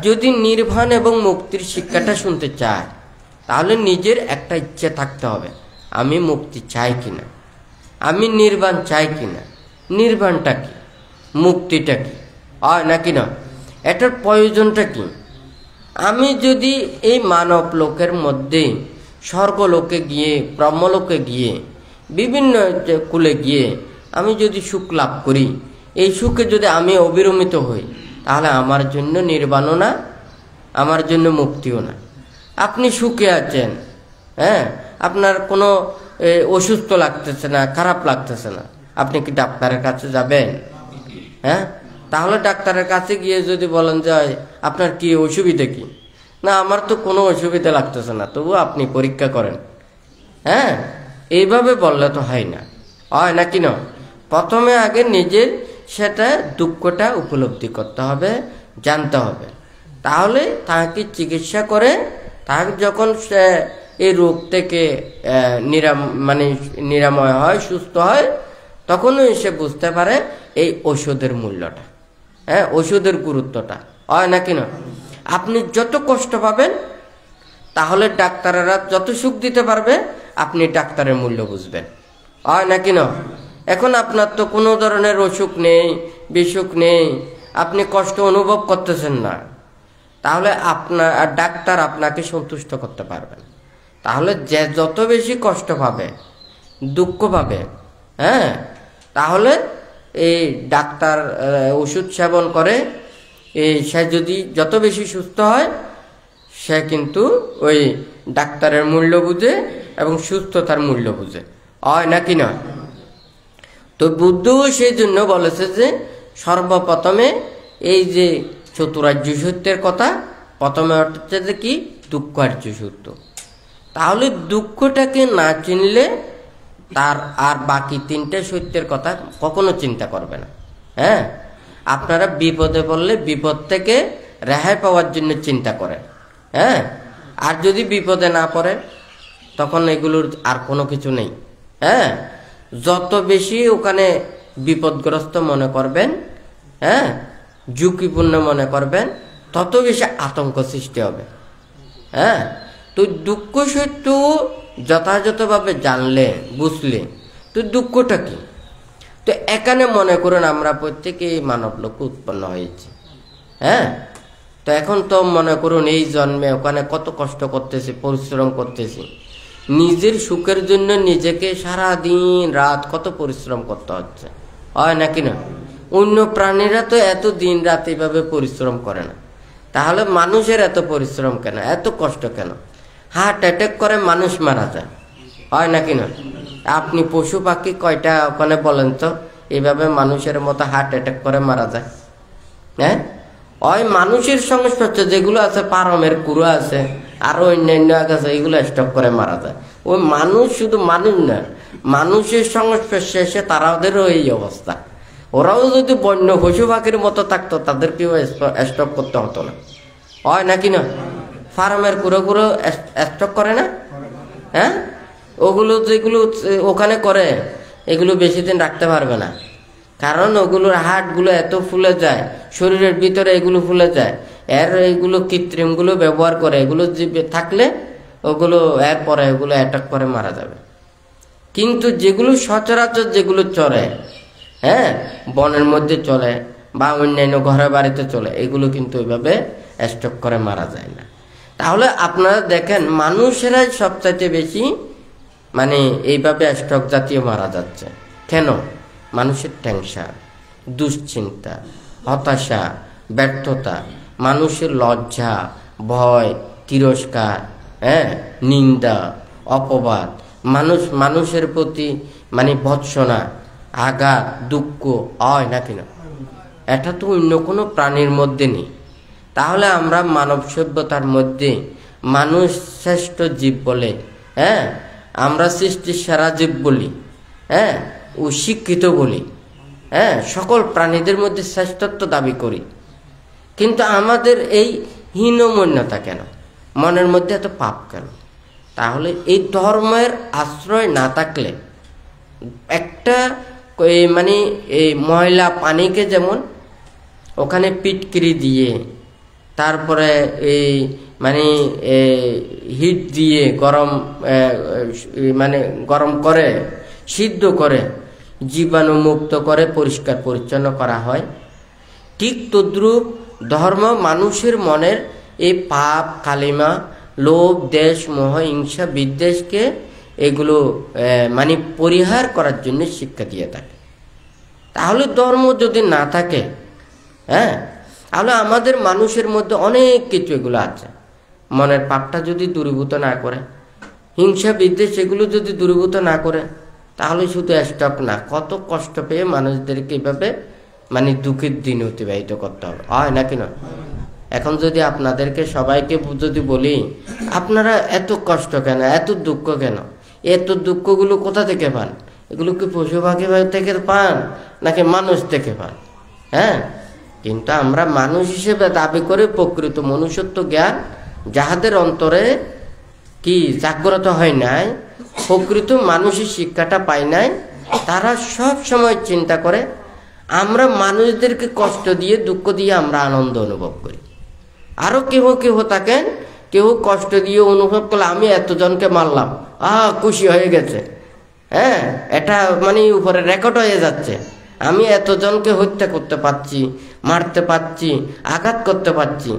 যদি নির্বাণ এবং মুক্তির শিক্ষাটা শুনতে চায়, তাহলে নিজের একটা ইচ্ছে থাকতে হবে, আমি মুক্তি চাই কিনা, আমি নির্বাণ চাই কিনা, নির্বাণটা কি, মুক্তিটা কি, হয় নাকি না? এটার প্রয়োজনটা কি? আমি যদি এই মানব লোকের মধ্যে স্বর্গলোকে গিয়ে, ব্রহ্মলোকে গিয়ে, বিভিন্ন কুলে গিয়ে আমি যদি সুখ লাভ করি, এই সুখে যদি আমি অবিরমিত হই, তাহলে আমার জন্য নির্বাণও না, আমার জন্য মুক্তিও না। আপনি সুখে আছেন, হ্যাঁ, আপনার কোনো অসুস্থ লাগতেছে না, খারাপ লাগতেছে না, আপনি কি ডাক্তারের কাছে যাবেন? হ্যাঁ, তাহলে ডাক্তারের কাছে গিয়ে যদি বলেন যে আপনার কি অসুবিধা কি, না আমার তো কোনো অসুবিধা লাগতেছে না, তবু আপনি পরীক্ষা করেন। হ্যাঁ, এইভাবে বললে তো হয় না, হয় নাকি না? প্রথমে আগে নিজের সেটা দুঃখটা উপলব্ধি করতে হবে, জানতে হবে, তাহলে তাকে চিকিৎসা করে তাকে যখন সে এই রোগ থেকে নিরাময় হয়, সুস্থ হয়, তখনই সে বুঝতে পারে এই ওষুধের মূল্যটা, হ্যাঁ, ওষুধের গুরুত্বটা, হয় নাকি না? আপনি যত কষ্ট পাবেন, তাহলে ডাক্তারেরা যত সুখ দিতে পারবে, আপনি ডাক্তারের মূল্য বুঝবেন, হয় নাকি না? এখন আপনার তো কোনো ধরনের অসুখ নেই, বিসুখ নেই, আপনি কষ্ট অনুভব করতেছেন না, তাহলে ডাক্তার আপনাকে সন্তুষ্ট করতে পারবেন। তাহলে যে যত বেশি কষ্ট পাবে, দুঃখ পাবে, হ্যাঁ, তাহলে এই ডাক্তার ওষুধ সেবন করে সে যদি যত বেশি সুস্থ হয়, সে কিন্তু ওই ডাক্তারের মূল্য বুঝে এবং সুস্থতার মূল্য বুঝে, হয় নাকি না? তো বুদ্ধ সেই জন্য বলেছে যে সর্বপ্রথমে এই যে চতুরার্য সত্যের কথা, প্রথমে হচ্ছে যে কি দুঃখার্য সত্য। তাহলে দুঃখটাকে না চিনলে তার আর বাকি তিনটে সত্যের কথা কখনো চিন্তা করবে না। হ্যাঁ, আপনারা বিপদে পড়লে বিপদ থেকে রেহাই পাওয়ার জন্য চিন্তা করেন, হ্যাঁ, আর যদি বিপদে না পড়ে তখন এগুলোর আর কোনো কিছু নেই। হ্যাঁ, যত বেশি ওখানে বিপদগ্রস্ত মনে করবেন, হ্যাঁ, ঝুঁকিপূর্ণ মনে করবেন, তত বেশি আতঙ্ক সৃষ্টি হবে। হ্যাঁ, তো দুঃখ সত্য যথাযথভাবে জানলে, বুঝলে, তো দুঃখটা কি? তো এখানে মনে করুন আমরা প্রত্যেকেই মানব লোক উৎপন্ন হয়েছি। হ্যাঁ, তো এখন তো মনে করুন এই জন্মে ওখানে কত কষ্ট করতেছি, পরিশ্রম করতেছি, নিজের সুখের জন্য নিজেকে সারা দিন রাত কত পরিশ্রম করতে হচ্ছে, হয় নাকি না? অন্য প্রাণীরা তো এত দিন রাত এইভাবে পরিশ্রম করে না, তাহলে মানুষের এত পরিশ্রম কেন, এত কষ্ট কেন? হার্ট অ্যাটাক করে মানুষ মারা যায়, হয় নাকি না? আপনি পশু পাখি কয়টা ওখানে বলেন তো এইভাবে মানুষের মতো হার্ট অ্যাটাক করে মারা যায়? হ্যাঁ, ওই মানুষের সংস্পর্শ যেগুলো আছে, পারমের কুড়ো আছে, আরো অন্যান্য আছে, এগুলো স্টক করে মারা যায়। ওই মানুষ শুধু মানুষ না, মানুষের সংস্পর্শে এসে তারাদেরও এই অবস্থা। ওরাও যদি বন্য পশু পাখির মতো থাকতো, তাদেরকেও স্টক করতে হতো না, হয় নাকি না? ফার্মের কুড়ো স্টক করে না? হ্যাঁ, ওগুলো যেগুলো ওখানে করে, এগুলো বেশি দিন রাখতে পারবে না, কারণ ওগুলোর হাড়গুলো এত ফুলে যায়, শরীরের ভিতরে এগুলো ফুলে যায়, এইগুলো কৃত্রিমগুলো ব্যবহার করে, এগুলো থাকলে ওগুলো এরপরে এগুলো অ্যাটাক করে মারা যাবে। কিন্তু যেগুলো সচরাচর যেগুলো চলে, হ্যাঁ, বনের মধ্যে চলে বা অন্যান্য ঘরে বাড়িতে চলে, এগুলো কিন্তু ওইভাবে স্টক করে মারা যায় না। তাহলে আপনারা দেখেন মানুষেরাই সবচাইতে বেশি এইভাবে স্টক জাতীয় মারা যাচ্ছে। কেন? মানুষের টেনশন, দুশ্চিন্তা, হতাশা, ব্যর্থতা, মানুষের লজ্জা, ভয়, তিরস্কার, হ্যাঁ, নিন্দা, অপবাদ, মানুষের প্রতি ভৎসনা, আঘাত, দুঃখ, হয় নাকি না? এটা তো অন্য কোনো প্রাণীর মধ্যে নেই। তাহলে আমরা মানব সভ্যতার মধ্যে মানুষ শ্রেষ্ঠ জীব বলে, হ্যাঁ, আমরা সৃষ্টির সেরা জীব বলি, হ্যাঁ, ও শিক্ষিত বলি, হ্যাঁ, সকল প্রাণীদের মধ্যে শ্রেষ্ঠত্ব দাবি করি, কিন্তু আমাদের এই হীনমন্যতা কেন? মনের মধ্যে এত পাপ কেন? তাহলে এই ধর্মের আশ্রয় না থাকলে একটা এই ময়লা পানিকে যেমন ওখানে পিটকিরি দিয়ে, তারপরে এই হিট দিয়ে গরম করে, সিদ্ধ করে, জীবাণু মুক্ত করে পরিষ্কার পরিচ্ছন্ন করা হয়, ঠিক তদ্রূপ ধর্ম মানুষের মনের এই পাপ, কালিমা, লোভ, দেশ, মোহ, হিংসা, বিদ্বেষকে এগুলো পরিহার করার জন্য শিক্ষা দিয়ে থাকে। তাহলে ধর্ম যদি না থাকে, হ্যাঁ, তাহলে আমাদের মানুষের মধ্যে অনেক কিছু এগুলো আছে। মনের পাপটা যদি দূরীভূত না করে, হিংসা বিদ্বেষ এগুলো যদি দূরীভূত না করে, তাহলে শুধু স্টক না, কত কষ্ট পেয়ে মানুষদেরকে এভাবে মানে দুঃখের দিন অতিবাহিত করতে হবে, হয় নাকি না? এখন যদি আপনাদেরকে সবাইকে যদি বলি আপনারা এত কষ্ট কেন, এত দুঃখ কেন, এত দুঃখগুলো কোথা থেকে পান? এগুলো কি পশু পাখি থেকে পান নাকি মানুষ থেকে পান? হ্যাঁ, কিন্তু আমরা মানুষ হিসেবে দাবি করে প্রকৃত মনুষ্যত্ব জ্ঞান যাহাদের অন্তরে কি জাগ্রত হয় নাই, প্রকৃত মানুষের শিক্ষাটা পায় নাই, তারা সব সময় চিন্তা করে আমরা মানুষদেরকে কষ্ট দিয়ে দুঃখ দিয়ে আমরা আনন্দ অনুভব করি। আরো কেহ কেহ থাকেন, কেউ কষ্ট দিয়ে অনুভব করলে আমি এতজনকে মারলাম, খুশি হয়ে গেছে, হ্যাঁ, এটা মানে উপরে রেকর্ড হয়ে যাচ্ছে, আমি এতজনকে হত্যা করতে পারছি, মারতে পারছি, আঘাত করতে পারছি।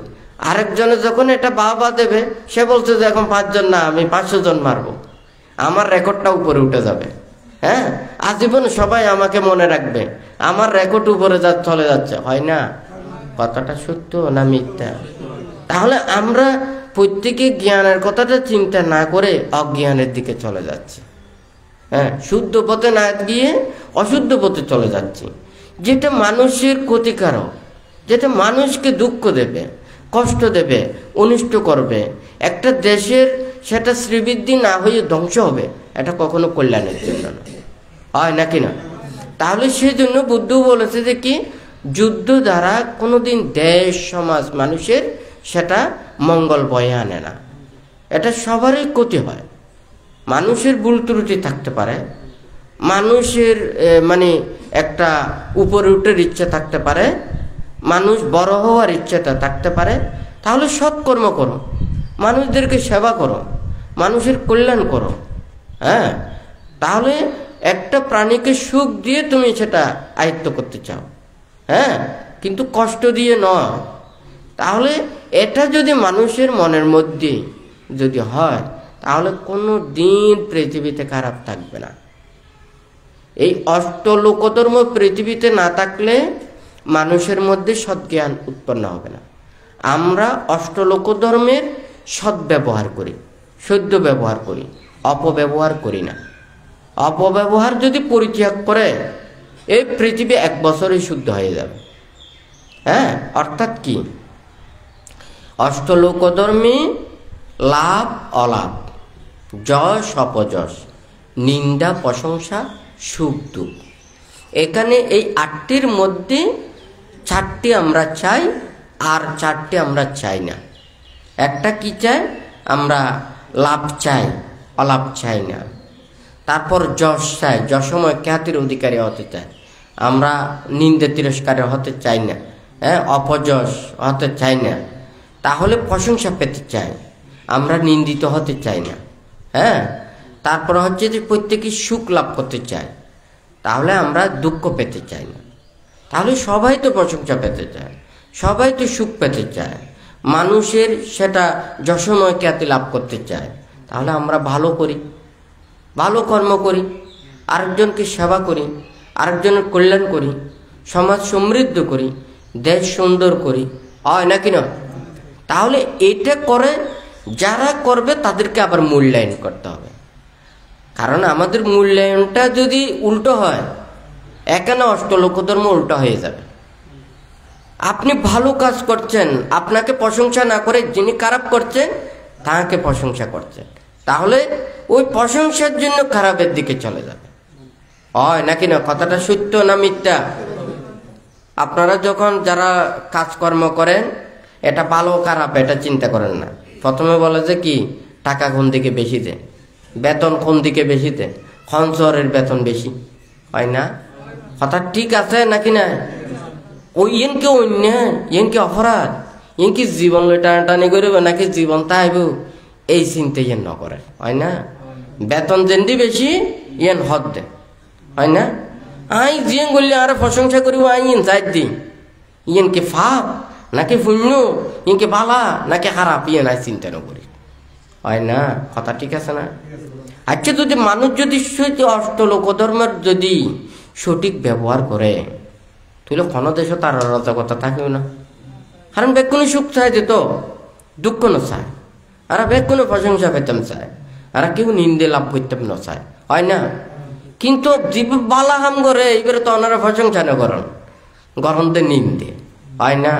আরেকজনে যখন এটা বাবা দেবে, সে বলছে যে এখন 5 জন না, আমি 500 জন মারবো, আমার রেকর্ডটা উপরে উঠে যাবে। হ্যাঁ, আজীবন সবাই আমাকে মনে রাখবে, আমার রেকর্ড উপরে চলে যাচ্ছে। হয় না? কথাটা সত্য না মিথ্যা? তাহলে আমরা প্রত্যেকে জ্ঞানের কথাটা চিন্তা না করে অজ্ঞানের দিকে চলে যাচ্ছি। হ্যাঁ, শুদ্ধ পথে না গিয়ে অশুদ্ধ পথে চলে যাচ্ছি, যেটা মানুষের ক্ষতিকারক, যেটা মানুষকে দুঃখ দেবে, কষ্ট দেবে, অনিষ্ট করবে। একটা দেশের সেটা শ্রীবৃদ্ধি না হয়ে ধ্বংস হবে, এটা কখনো কল্যাণের জন্য না, হয় নাকি না? তাহলে সেই জন্য বুদ্ধ বলেছে যে কি, যুদ্ধ দ্বারা কোনোদিন দেশ সমাজ মানুষের সেটা মঙ্গল বয়ে আনে না, এটা সবারই ক্ষতি হয়। মানুষের ভুল ত্রুটি থাকতে পারে, মানুষের মানে একটা উপরে উঠার ইচ্ছা থাকতে পারে, মানুষ বড় হওয়ার ইচ্ছাটা থাকতে পারে। তাহলে সৎকর্ম করো, মানুষদেরকে সেবা করো, মানুষের কল্যাণ করো। হ্যাঁ, তাহলে একটা প্রাণীকে সুখ দিয়ে তুমি সেটা আয়ত্ত করতে চাও, হ্যাঁ, কিন্তু কষ্ট দিয়ে নয়। তাহলে এটা যদি মানুষের মনের মধ্যে যদি হয়, তাহলে কোনো দিন পৃথিবীতে খারাপ থাকবে না। এই অষ্টলোকধর্ম পৃথিবীতে না থাকলে মানুষের মধ্যে সদ্জ্ঞান উৎপন্ন হবে না। আমরা অষ্টলোকধর্মের সদ্ব্যবহার করি, সদ্য ব্যবহার করি, অপব্যবহার করি না। অপব্যবহার যদি পরিত্যাগ করে, এই পৃথিবী 1 বছরেই শুদ্ধ হয়ে যাবে। হ্যাঁ, অর্থাৎ কি, অষ্টলোকধর্মে লাভ অলাভ, যশ অপযশ, নিন্দা প্রশংসা, সুখ দুঃখ, এখানে এই 8টির মধ্যে 4টি আমরা চাই, আর 4টি আমরা চাই না। একটা কি চাই? আমরা লাভ চাই, অলাভ চাই না। তারপর যশ চাই, যশময় খ্যাতির অধিকারী হতে চাই, আমরা নিন্দে তিরস্কারে হতে চাই না। হ্যাঁ, অপযশ হতে চাই না। তাহলে প্রশংসা পেতে চাই, আমরা নিন্দিত হতে চাই না। হ্যাঁ, তারপর হচ্ছে যে প্রত্যেকে সুখ লাভ করতে চাই, তাহলে আমরা দুঃখ পেতে চাই না। তাহলে সবাই তো প্রশংসা পেতে চায়, সবাই তো সুখ পেতে চায়, মানুষের সেটা যশময় খ্যাতি লাভ করতে চায়। তাহলে আমরা ভালো করি, ভালো কর্ম করি, আরেকজনকে সেবা করি, আরেকজনের কল্যাণ করি, সমাজ সমৃদ্ধ করি, দেশ সুন্দর করি, হয় নাকি না? তাহলে এটা করে যারা করবে তাদেরকে আবার মূল্যায়ন করতে হবে। কারণ আমাদের মূল্যায়নটা যদি উল্টো হয়, এখানে অষ্টলোকধর্ম উল্টো হয়ে যাবে। আপনি ভালো কাজ করছেন, আপনাকে প্রশংসা না করে যিনি খারাপ করছেন তাকে প্রশংসা করছেন, তাহলে ওই প্রশংসার জন্য খারাপের দিকে চলে যাবে, হয় নাকি না? কথাটা সত্য না মিথ্যা? আপনারা যখন যারা কাজকর্ম করেন, এটা ভালো খারাপ এটা চিন্তা করেন না, প্রথমে বলে যে কি, টাকা কোন দিকে বেশি দেন, বেতন কোন দিকে বেশি দেন, খঞ্চরের বেতন বেশি, হয় না? কথা ঠিক আছে নাকি না? ওই ইনকে অন্যায়, ইনকে অপরাধ, ইনকি জীবন টানাটানি করবে নাকি জীবন তাইব, এই চিন্তা ইয়েন নকরে, হয় না? বেতন যেন্দি বেশি ইয়েন হদ দে, হয় না? আই জিয়ে করলে আর প্রশংসা করিব, আই ইন যাই দি, ইয়েন কি ফাপ নাকি পুণ্য, ইনকে বালা নাকি খারাপ, ইয়েন আই চিন্তা নকরি, হয় না? কথা ঠিক আছে না? আচ্ছা, যদি মানুষ যদি অষ্টলোকধর্মের যদি সঠিক ব্যবহার করে, তাহলে কোনো দেশও তার অরাজকতা থাকবে না, কারণ বেগুনি সুখ চায় যেত, দুঃখ ন চায়, আর বেগুনি প্রশংসা পেতাম চায়, আর কেউ নিন্দে লাভ করতাম ন চায়, হয় না? কিন্তু জীব বালা হাম করে এবারে তো ওনারা প্রশংসা না করেন, গরম তো নিন্দে, হয় না?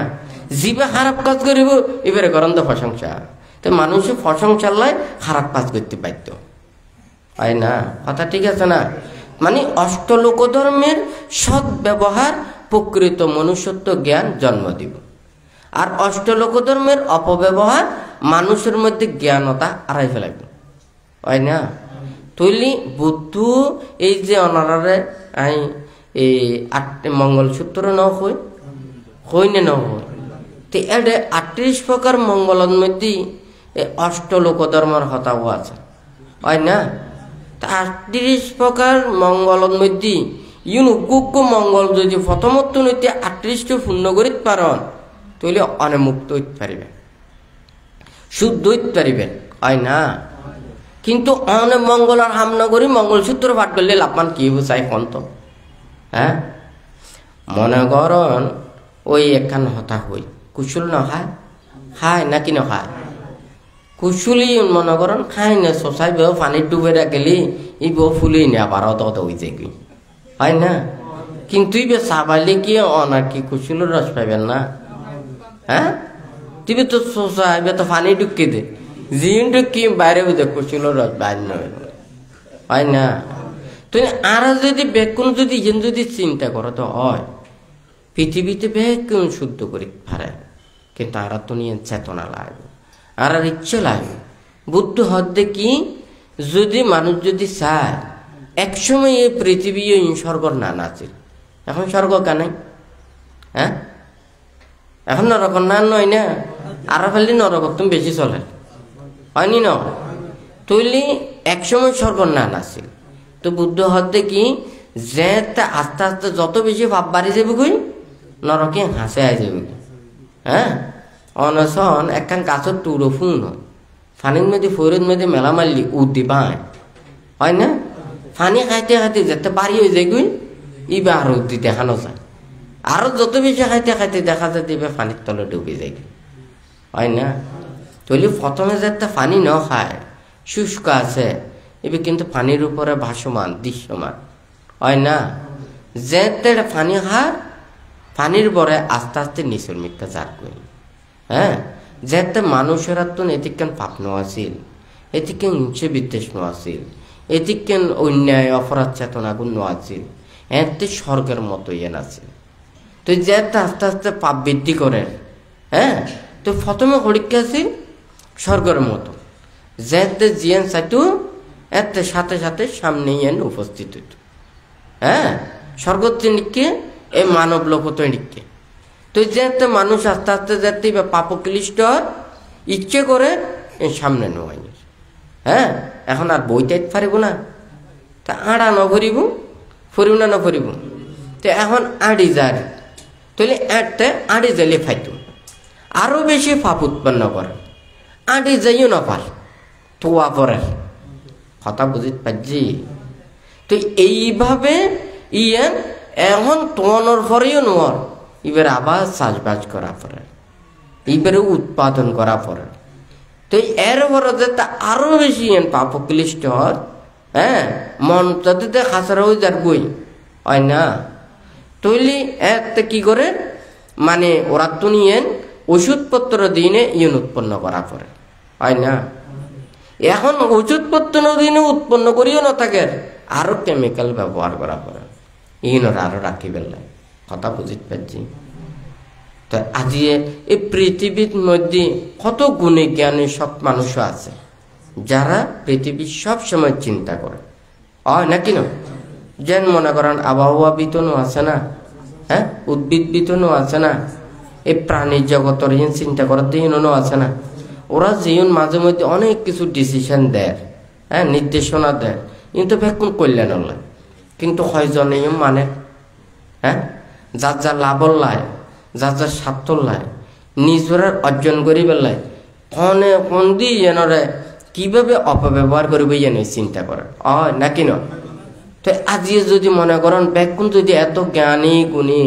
জীবে খারাপ কাজ করিব এবারে গরম তো প্রশংসা। তো মানুষের প্রশংসার লাই খারাপ কাজ করতে পারত, হয় না? কথা ঠিক আছে না? মানে অষ্টলোক ধর্মের সৎ ব্যবহার প্রকৃত মনুষ্যত্ব জ্ঞান জন্ম দিব, আর অষ্টলোক ধর্মের অপব্যবহার মানুষের মধ্যে জ্ঞানতা হারাই ফেলাইব, হয় না? তৈলি বুদ্ধ এই যে অনারে আই এই 8 মঙ্গলসূত্র ন হই না ন হই, তো এডে 38 প্রকার মঙ্গলের মধ্যে এই অষ্টলোক ধর্মের হতাও আছে, হয় না? তা 38 প্রকার মঙ্গলের মধ্যে ইউনুক মঙ্গল যদি প্রথমত নইতে 38টা পূর্ণ করিতে পারেন তাহলে অনেমুক্ত হইতে পারিবেন, শুদ্ধ হইতে পারিবেন, হয় না? কিন্তু অনেক মঙ্গলের হামনা করি মঙ্গলসূত্র পাঠ করলে লাভবান কি চাই কোন তো? হ্যাঁ, মনে করেন ওই একখান হতা হই কুশল ন খায়, খায় নাকি ন খায়? কুশলি মনে করেন খাই না, শশাই বেও পানির ডুবে রাখলি ই বউ ফুলি না আবার অত হয়ে যায়, হয় না? কিন্তু ইবে চাবাইলে কি অনার কি কুশলের রস পাইবেন না? হ্যাঁ, তুই তো শশা এবার তো পানি ঢুকিয়ে দে, জিন ঢুকি বাইরে বুঝে কুশলের রস বাইর নয়, হয় না? তুই আর যদি বেকুন যদি ইন যদি চিন্তা করো তো হয় পৃথিবীতে বেকুন শুদ্ধ করি পারে, কিন্তু আর তো নিয়ে চেতনা লাগবে, আর ইচ্ছে লাগবে। বুদ্ধ হদ্দে কি যদি মানুষ যদি চায় একসময় এই পৃথিবী স্বর্গ না নাছিল, এখন স্বর্গ কেন? হ্যাঁ, এখন নরক না নয় না, আর ফেললে নরক তুমি বেশি চলে, হয়নি ন? তৈলি একসময় স্বর্গ না নাছিল, তো বুদ্ধ হদ্দে কি যে আস্তে আস্তে যত বেশি ভাব বাড়ি যাবে কই নরকে হাসে আই যাবে। হ্যাঁ, অনশন একখান গাছের টুরো ফুন হয়, ফানির মধ্যে ফৈরের মধ্যে মেলা মারলি উদ্দি পায়, হয় না? ফানি খাইতে খাইতে যেতে বাড়ি হয়ে যায় গুই ইবা আরো উদ্দি দেখানো যায়, আরো যত বেশি খাইতে খাইতে দেখা যায় দিবে ফানির তলে ডুবে যায়, হয় না? তৈলি প্রথমে যেতে পানি ন খায় শুষ্ক আছে এবে কিন্তু পানির উপরে ভাসমান দৃশ্যমান, হয় না? যেতে পানি খায় পানির পরে আস্তে আস্তে নিচের মিথ্যা চার করি। হ্যাঁ, যেতে মানুষেরা তো এদিকেন পাপ ন আছিল, এদিকে উঁচে বিদ্বেষ ন আছিল, এদিকে অন্যায় অপরাধ চেতনা গুণ ন আছিল, এতে স্বর্গের মতো ইয়েন আছে। তো যেতে আস্তে আস্তে পাপ বৃদ্ধি করে, হ্যাঁ, তো প্রথমে হরিকা আছিল স্বর্গের মতো, যেতে জিয়ান চাইতো এতে সাথে সাথে সামনে ইয়েন উপস্থিত হইত। হ্যাঁ, স্বর্গতে নিকে এই মানব লোক তো নিকে, তো যেতে মানুষ আস্তে আস্তে যেতে পাপক্লিষ্ট ইচ্ছে করে সামনে নেওয়াই। হ্যাঁ, এখন আর বইটাইতে পারিব না, তা আড়া নভরিব ফরিব না নভরিব, তো এখন আড়ি যায়, তাহলে এতে আড়ি যাইলে ফাইতো আরো বেশি পাপ উৎপন্ন করে, আড়ি যাইও না পার তোয়া পরে, কথা বুঝিতে পারছি? তো এইভাবে ইয়ে এখন তোয়ানোর পরেও নোয়ার এবার আবার চাষবাস করা পড়ে, এবারে উৎপাদন করা পড়ে, তো এর পরে আরো বেশি পাপ ক্লিষ্ট হয়। হ্যাঁ, মন যাতে খাসারা হয়ে যার বই, হয় না? তৈলি এতে কি করে মানে ওরা তো নিয়ে ওষুধপত্র দিনে ইন উৎপন্ন করা পড়ে, হয় না? এখন ওষুধপত্র দিনে উৎপন্ন করিও না থাকে, আরো কেমিক্যাল ব্যবহার করা পড়ে, ইনরা আরো রাখি বেলায়, কথা বুঝিতে পারছি? তো আজি এই পৃথিবীর মধ্যে কত গুণী জ্ঞানী সব মানুষ আছে যারা পৃথিবীর সব সময় চিন্তা করে, হয় নাকি না? যেন মনে করেন আবহাওয়া বিতনও আছে না, হ্যাঁ, উদ্ভিদ বিতনও আছে না, এই প্রাণী জগতের চিন্তা করার দিনও আছে না। ওরা জীবন মাঝে মধ্যে অনেক কিছু ডিসিশন দেয়, হ্যাঁ, নির্দেশনা দেয়, কিন্তু বেকুন কল্যাণ হল, কিন্তু হয়জনে মানে, হ্যাঁ, যার যার লাভ লাই, যার যার স্বার্থ লাই, নিজের অর্জন করি পেলাই কনে কোন দিয়ে যেনরে কিভাবে অপব্যবহার করবে যেন চিন্তা করে, হয় নাকি না? তো আজি যদি মনে করেন বেকুন যদি এত জ্ঞানী গুণী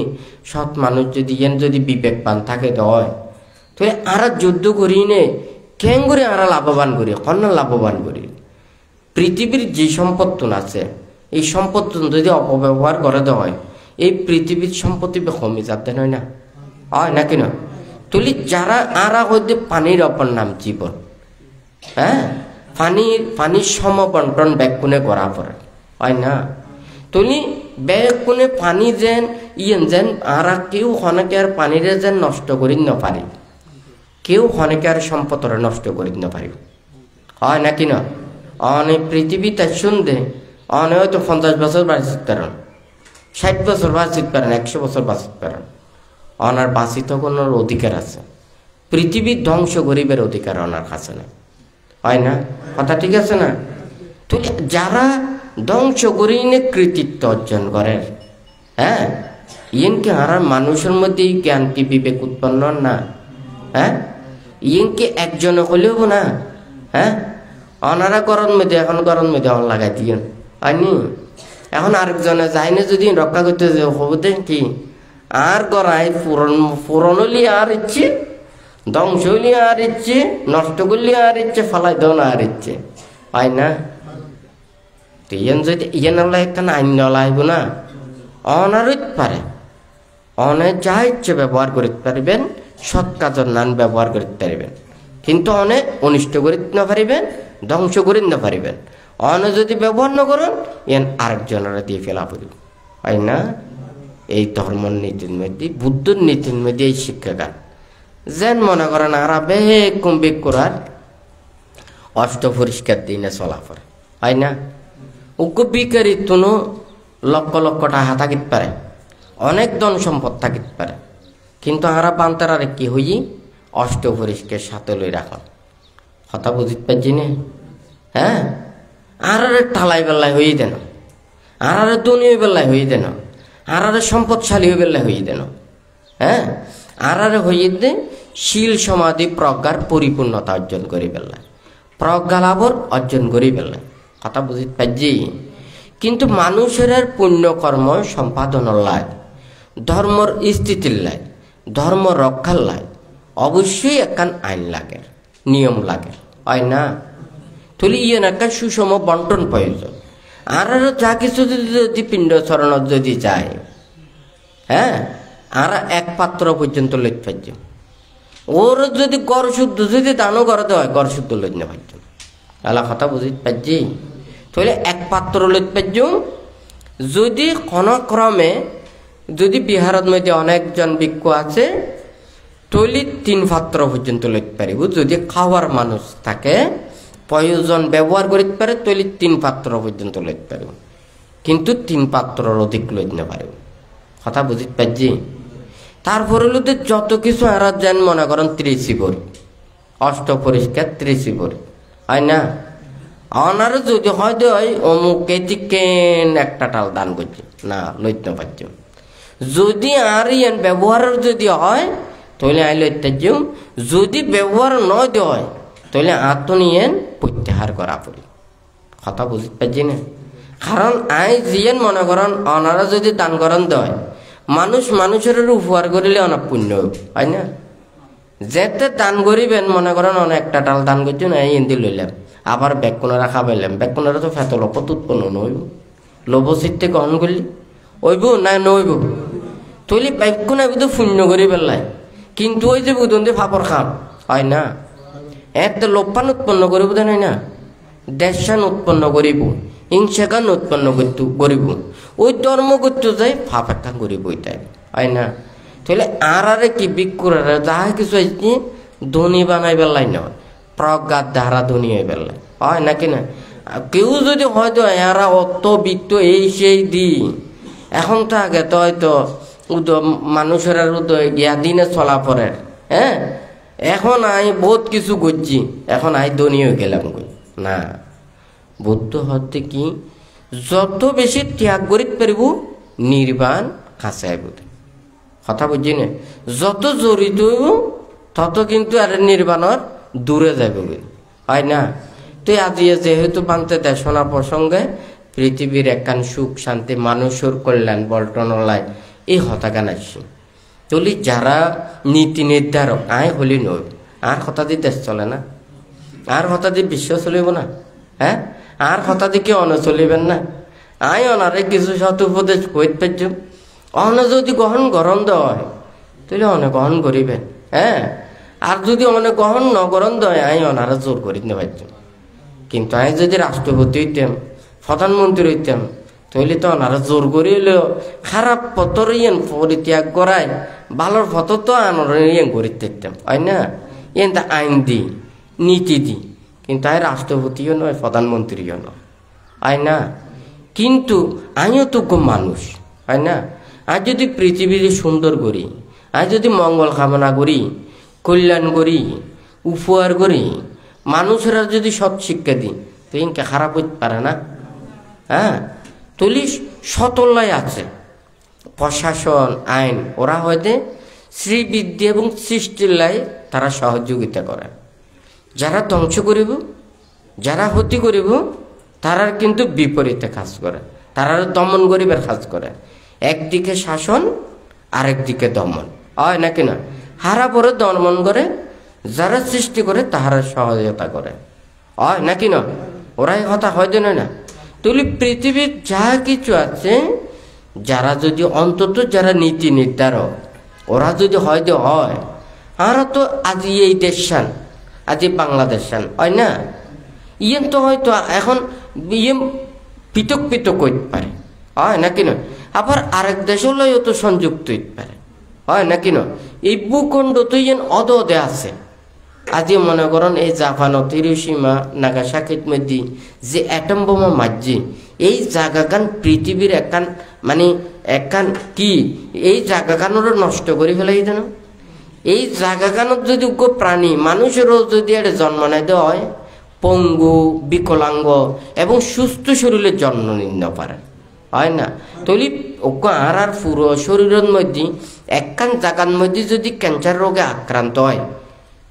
সৎ মানুষ যদি যেন যদি বিবেকবান থাকে তো হয়, তাহলে আরা যুদ্ধ করি নে কেন করে আরা লাভবান করি কন্যা লাভবান করি পৃথিবীর যে সম্পত্তি আছে এই সম্পত্তি যদি অপব্যবহার করে দেওয়া হয় এই পৃথিবীর সম্পত্তি কমে যাতে নয় না হয় নাকি না তুলি যারা আরা হইতে পানির অপর নাম জীবন হ্যাঁ পানির সমবন্টন ব্যাকুনে করা পড়ে হয় না তুলি ব্যাকুনে পানি যেন যেন আরা কেউ হনেকের পানিরে যেন নষ্ট করি না পারি কেউ হনেকের সম্পদরে নষ্ট করি না পারি হয় নাকি না অনেক পৃথিবী তার শুনতে অনেক হয়তো 50 বছর বাঁচিত পারেন 60 বছর বাঁচিত পারেন 100 বছর বাঁচিত পারেন অনার বাঁচিত কোনো অধিকার আছে পৃথিবীর ধ্বংস গরিবের অধিকার ওনার কাছে না হয় না কথা ঠিক আছে না তো যারা ধ্বংস করিনে কৃতিত্ব অর্জন করে হ্যাঁ ইনকে হারা মানুষের মধ্যে জ্ঞান কি বিবেক উৎপন্ন না হ্যাঁ ইনকে একজন হলেও না হ্যাঁ অনারা গরম মেধে এখন গরম মেধে অন লাগাই দিয়েন হয়নি এখন আরেকজনে যাইনে যদি রক্ষা করতে হবো কি আর গড়াই পুরন হলি আর ইচ্ছে ধ্বংস হলি আর ইচ্ছে নষ্ট করলি আর ইচ্ছে ফালাই দেও না আর ইচ্ছে হয় না তো ইয়েন যদি ইয়েন আল্লাহ একটা আইন লাইব না অনারইত পারে অনে যা ইচ্ছে ব্যবহার করতে পারবেন সৎ কাজের নান ব্যবহার করতে পারবেন কিন্তু অনেক অনিষ্ট করিতে না পারিবেন ধ্বংস করিতে না পারিবেন অনে যদি ব্যবহার না করেন এন আরেকজনেরা দিয়ে ফেলা পড়ি হয় না এই ধর্মের নীতির মধ্যে বুদ্ধর নীতির মধ্যে এই শিক্ষাগান যেন মনে করেন আরা বেগ কমবেগ করার অষ্ট পরিষ্কার দিনে চলাফল হয় না উক্ক বিকারি তুনো লক্ষ লক্ষ টাকা থাকিতে পারে অনেক ধন সম্পদ থাকিতে পারে কিন্তু আরা বান্তার আরে কি হই অষ্ট পরিষ্কার সাথে লই রাখন কথা বুঝিতে পারছি না হ্যাঁ আর ঠালাই বেলায় হয়ে দেন আর দুনিয়া বেলায় হয়ে দেন আর সম্পদশালী বেলায় হয়ে দেন হ্যাঁ আর হয়ে দে শীল সমাধি প্রজ্ঞার পরিপূর্ণতা অর্জন করি বেলায় প্রজ্ঞা লাভর অর্জন করি বেলায় কথা বুঝিতে পারছি কিন্তু মানুষের পুণ্যকর্ম সম্পাদনের লাই ধর্মর স্থিতির লাই ধর্ম রক্ষার লাই অবশ্যই একখান আইন লাগে নিয়ম লাগে হয় না তুলি ইয়েন একটা সুষম বন্টন প্রয়োজন আর যা কিছু যদি পিণ্ড চরণ যদি যায় হ্যাঁ আর এক পাত্র পর্যন্ত লইতে পারছ ওর যদি গড় শুদ্ধ যদি দানও করতে হয় গড় শুদ্ধ লইতে না পারছ আলা কথা বুঝিতে পারছি তাহলে এক পাত্র লইতে পারছ যদি কোনো ক্রমে যদি বিহারের মধ্যে অনেকজন ভিক্ষু আছে তাহলে 3 পাত্র পর্যন্ত লইতে পারিব যদি খাওয়ার মানুষ থাকে প্রয়োজন ব্যবহার করতে পারে তাহলে 3 পাত্র পর্যন্ত লইতে পারিব কিন্তু 3 পাত্রর অধিক লইতে না পারিব কথা বুঝিতে পারছি তারপরে লোদের যত কিছু আর যেন মনে করেন 30 ভরি অষ্ট পরিষ্কার 30 ভরি হয় না অনারও যদি হয়তো অমুক এদিকেন একটা টাল দান করছে না লইতে না পারছ যদি আর ইয়ান ব্যবহারের যদি হয় তাহলে আই লইতে যাও যদি ব্যবহার নয় হয় তাহলে আত্মনিয়েন প্রত্যাহার করা পড়ি কথা বুঝতে পারছি না কারণ আই জিয়েন মনে করেন অনারা যদি দান করেন দেয় মানুষ মানুষের উপহার করিলে অনেক পুণ্য হয় না যেতে দান করিবেন মনে করেন অনেকটা ডাল দান করছেন এই ইন্দি লইলাম আবার বেকুনারা খাবাইলাম বেকুনারা তো ফেত লপত উৎপন্ন নইব লোভচিত্তে গ্রহণ করলি ওইব না নইব তৈলি বেকুনা তো পুণ্য করি পেলাই কিন্তু ওই যে বুধন ফাপর খাম হয় না এতে লোপান উৎপন্ন করিব দেন হয় না দেশান উৎপন্ন করিব হিংসাকান উৎপন্ন করিব ওই ধর্ম করতে যাই ফাপ একটা করিব ওইটাই হয় না তাহলে আর কি বিক্ষুর যাহা কিছু আইছি ধনী বানাই বেলাই নয় প্রজ্ঞার দ্বারা ধনী হয়ে বেলাই হয় নাকি না কেউ যদি হয়তো এরা অত বৃত্ত এই সেই দি এখন তো আগে তো হয়তো মানুষের ইয়া দিনে চলা পড়ে হ্যাঁ এখন আই বহুত কিছু করছি এখন আই ধনী হয়ে গেলাম না বুদ্ধ হতে কি যত বেশি ত্যাগ করিতে পারিব নির্বাণ কাছে আইব কথা বুঝছি না যত জড়িত তত কিন্তু আর নির্বাণর দূরে যাইব হয় না তুই আজি যেহেতু বানতে দেশনা প্রসঙ্গে পৃথিবীর একখান সুখ শান্তি মানুষের কল্যাণ বল্টন লাই এই হতাগান আসছি তুলি যারা নীতি নির্ধারক আয় হলি নই, আর কথা দিয়ে দেশ চলে না, আর কথা দিয়ে বিশ্ব চলিব না, হ্যাঁ, আর কথা দিয়ে কি অন চলিবেন না? আয় অনারে কিছু সৎ উপদেশ কইতে পারছুম, অন যদি গ্রহণ দেয় তাহলে অনেক গ্রহণ করিবেন, হ্যাঁ। আর যদি অনেক গ্রহণ নগ্রহণ দেয় আয় অনারা জোর করিতে পারছুম। কিন্তু আমি যদি রাষ্ট্রপতি হইতাম, প্রধানমন্ত্রী হইতাম, তাহলে তো ওনারা জোর করে হইলেও খারাপ পথর ইয়েন পরিত্যাগ করায় ভালোর পথ তো আনর ইয়েন করে দেখতাম, হয় না? ইয়েন তা আইন দি, নীতি দি, কিন্তু আয় রাষ্ট্রপতিও নয়, প্রধানমন্ত্রীও নয়, হয় না? কিন্তু আমিও তো মানুষ, হয় না? আজ যদি পৃথিবীকে সুন্দর করি, আজ যদি মঙ্গল কামনা করি, কল্যাণ করি, উপহার করি, মানুষেরা যদি সৎ শিক্ষা দিই, তো ইনকে খারাপ হইতে পারে না, হ্যাঁ। তুলি সতল্লাই আছে প্রশাসন, আইন, ওরা হয়তো শ্রীবৃদ্ধি এবং সৃষ্টির লাই তারা সহযোগিতা করে। যারা ধ্বংস করিব, যারা ক্ষতি করিব, তারার কিন্তু বিপরীতে কাজ করে, তারা দমন করিবার কাজ করে। একদিকে শাসন, আরেকদিকে দমন, হয় নাকি না? হারা পরে দমন করে, যারা সৃষ্টি করে তাহারা সহযোগিতা করে, হয় নাকি না? ওরাই কথা হয়তো নয় না? তুলি পৃথিবীর যা কিছু আছে, যারা যদি অন্তত যারা নীতি নির্ধারক, ওরা যদি হয়তো হয়, আর তো আজি এই দেশান, আজি বাংলাদেশান, হয় না? ইয়েন তো হয়তো এখন ইয়ে পৃথক পৃথক হইতে পারে, হয় নাকি না? আবার আরেক দেশলৈও তো সংযুক্ত হইতে পারে, হয় নাকি না? এই ভূখণ্ড তো ইয়েন অদে আছে। আজি মনে করেন এই জাপানত হিরোশিমা নাগাসাকির মধ্যে যে অ্যাটম বোমা মারছে, এই জায়গাখান পৃথিবীর একখান মানে একখান কি এই জায়গাখানও নষ্ট করে ফেলাই দেন। এই জায়গাখানত যদি প্রাণী মানুষেরও যদি এটা জন্ম নেয় দেওয়া হয়, পঙ্গু, বিকলাঙ্গ এবং সুস্থ শরীরে জন্ম নিতে পারে, হয় না? তলি আর পুরো শরীরের মধ্যে একখান জায়গার মধ্যে যদি ক্যান্সার রোগে আক্রান্ত হয়,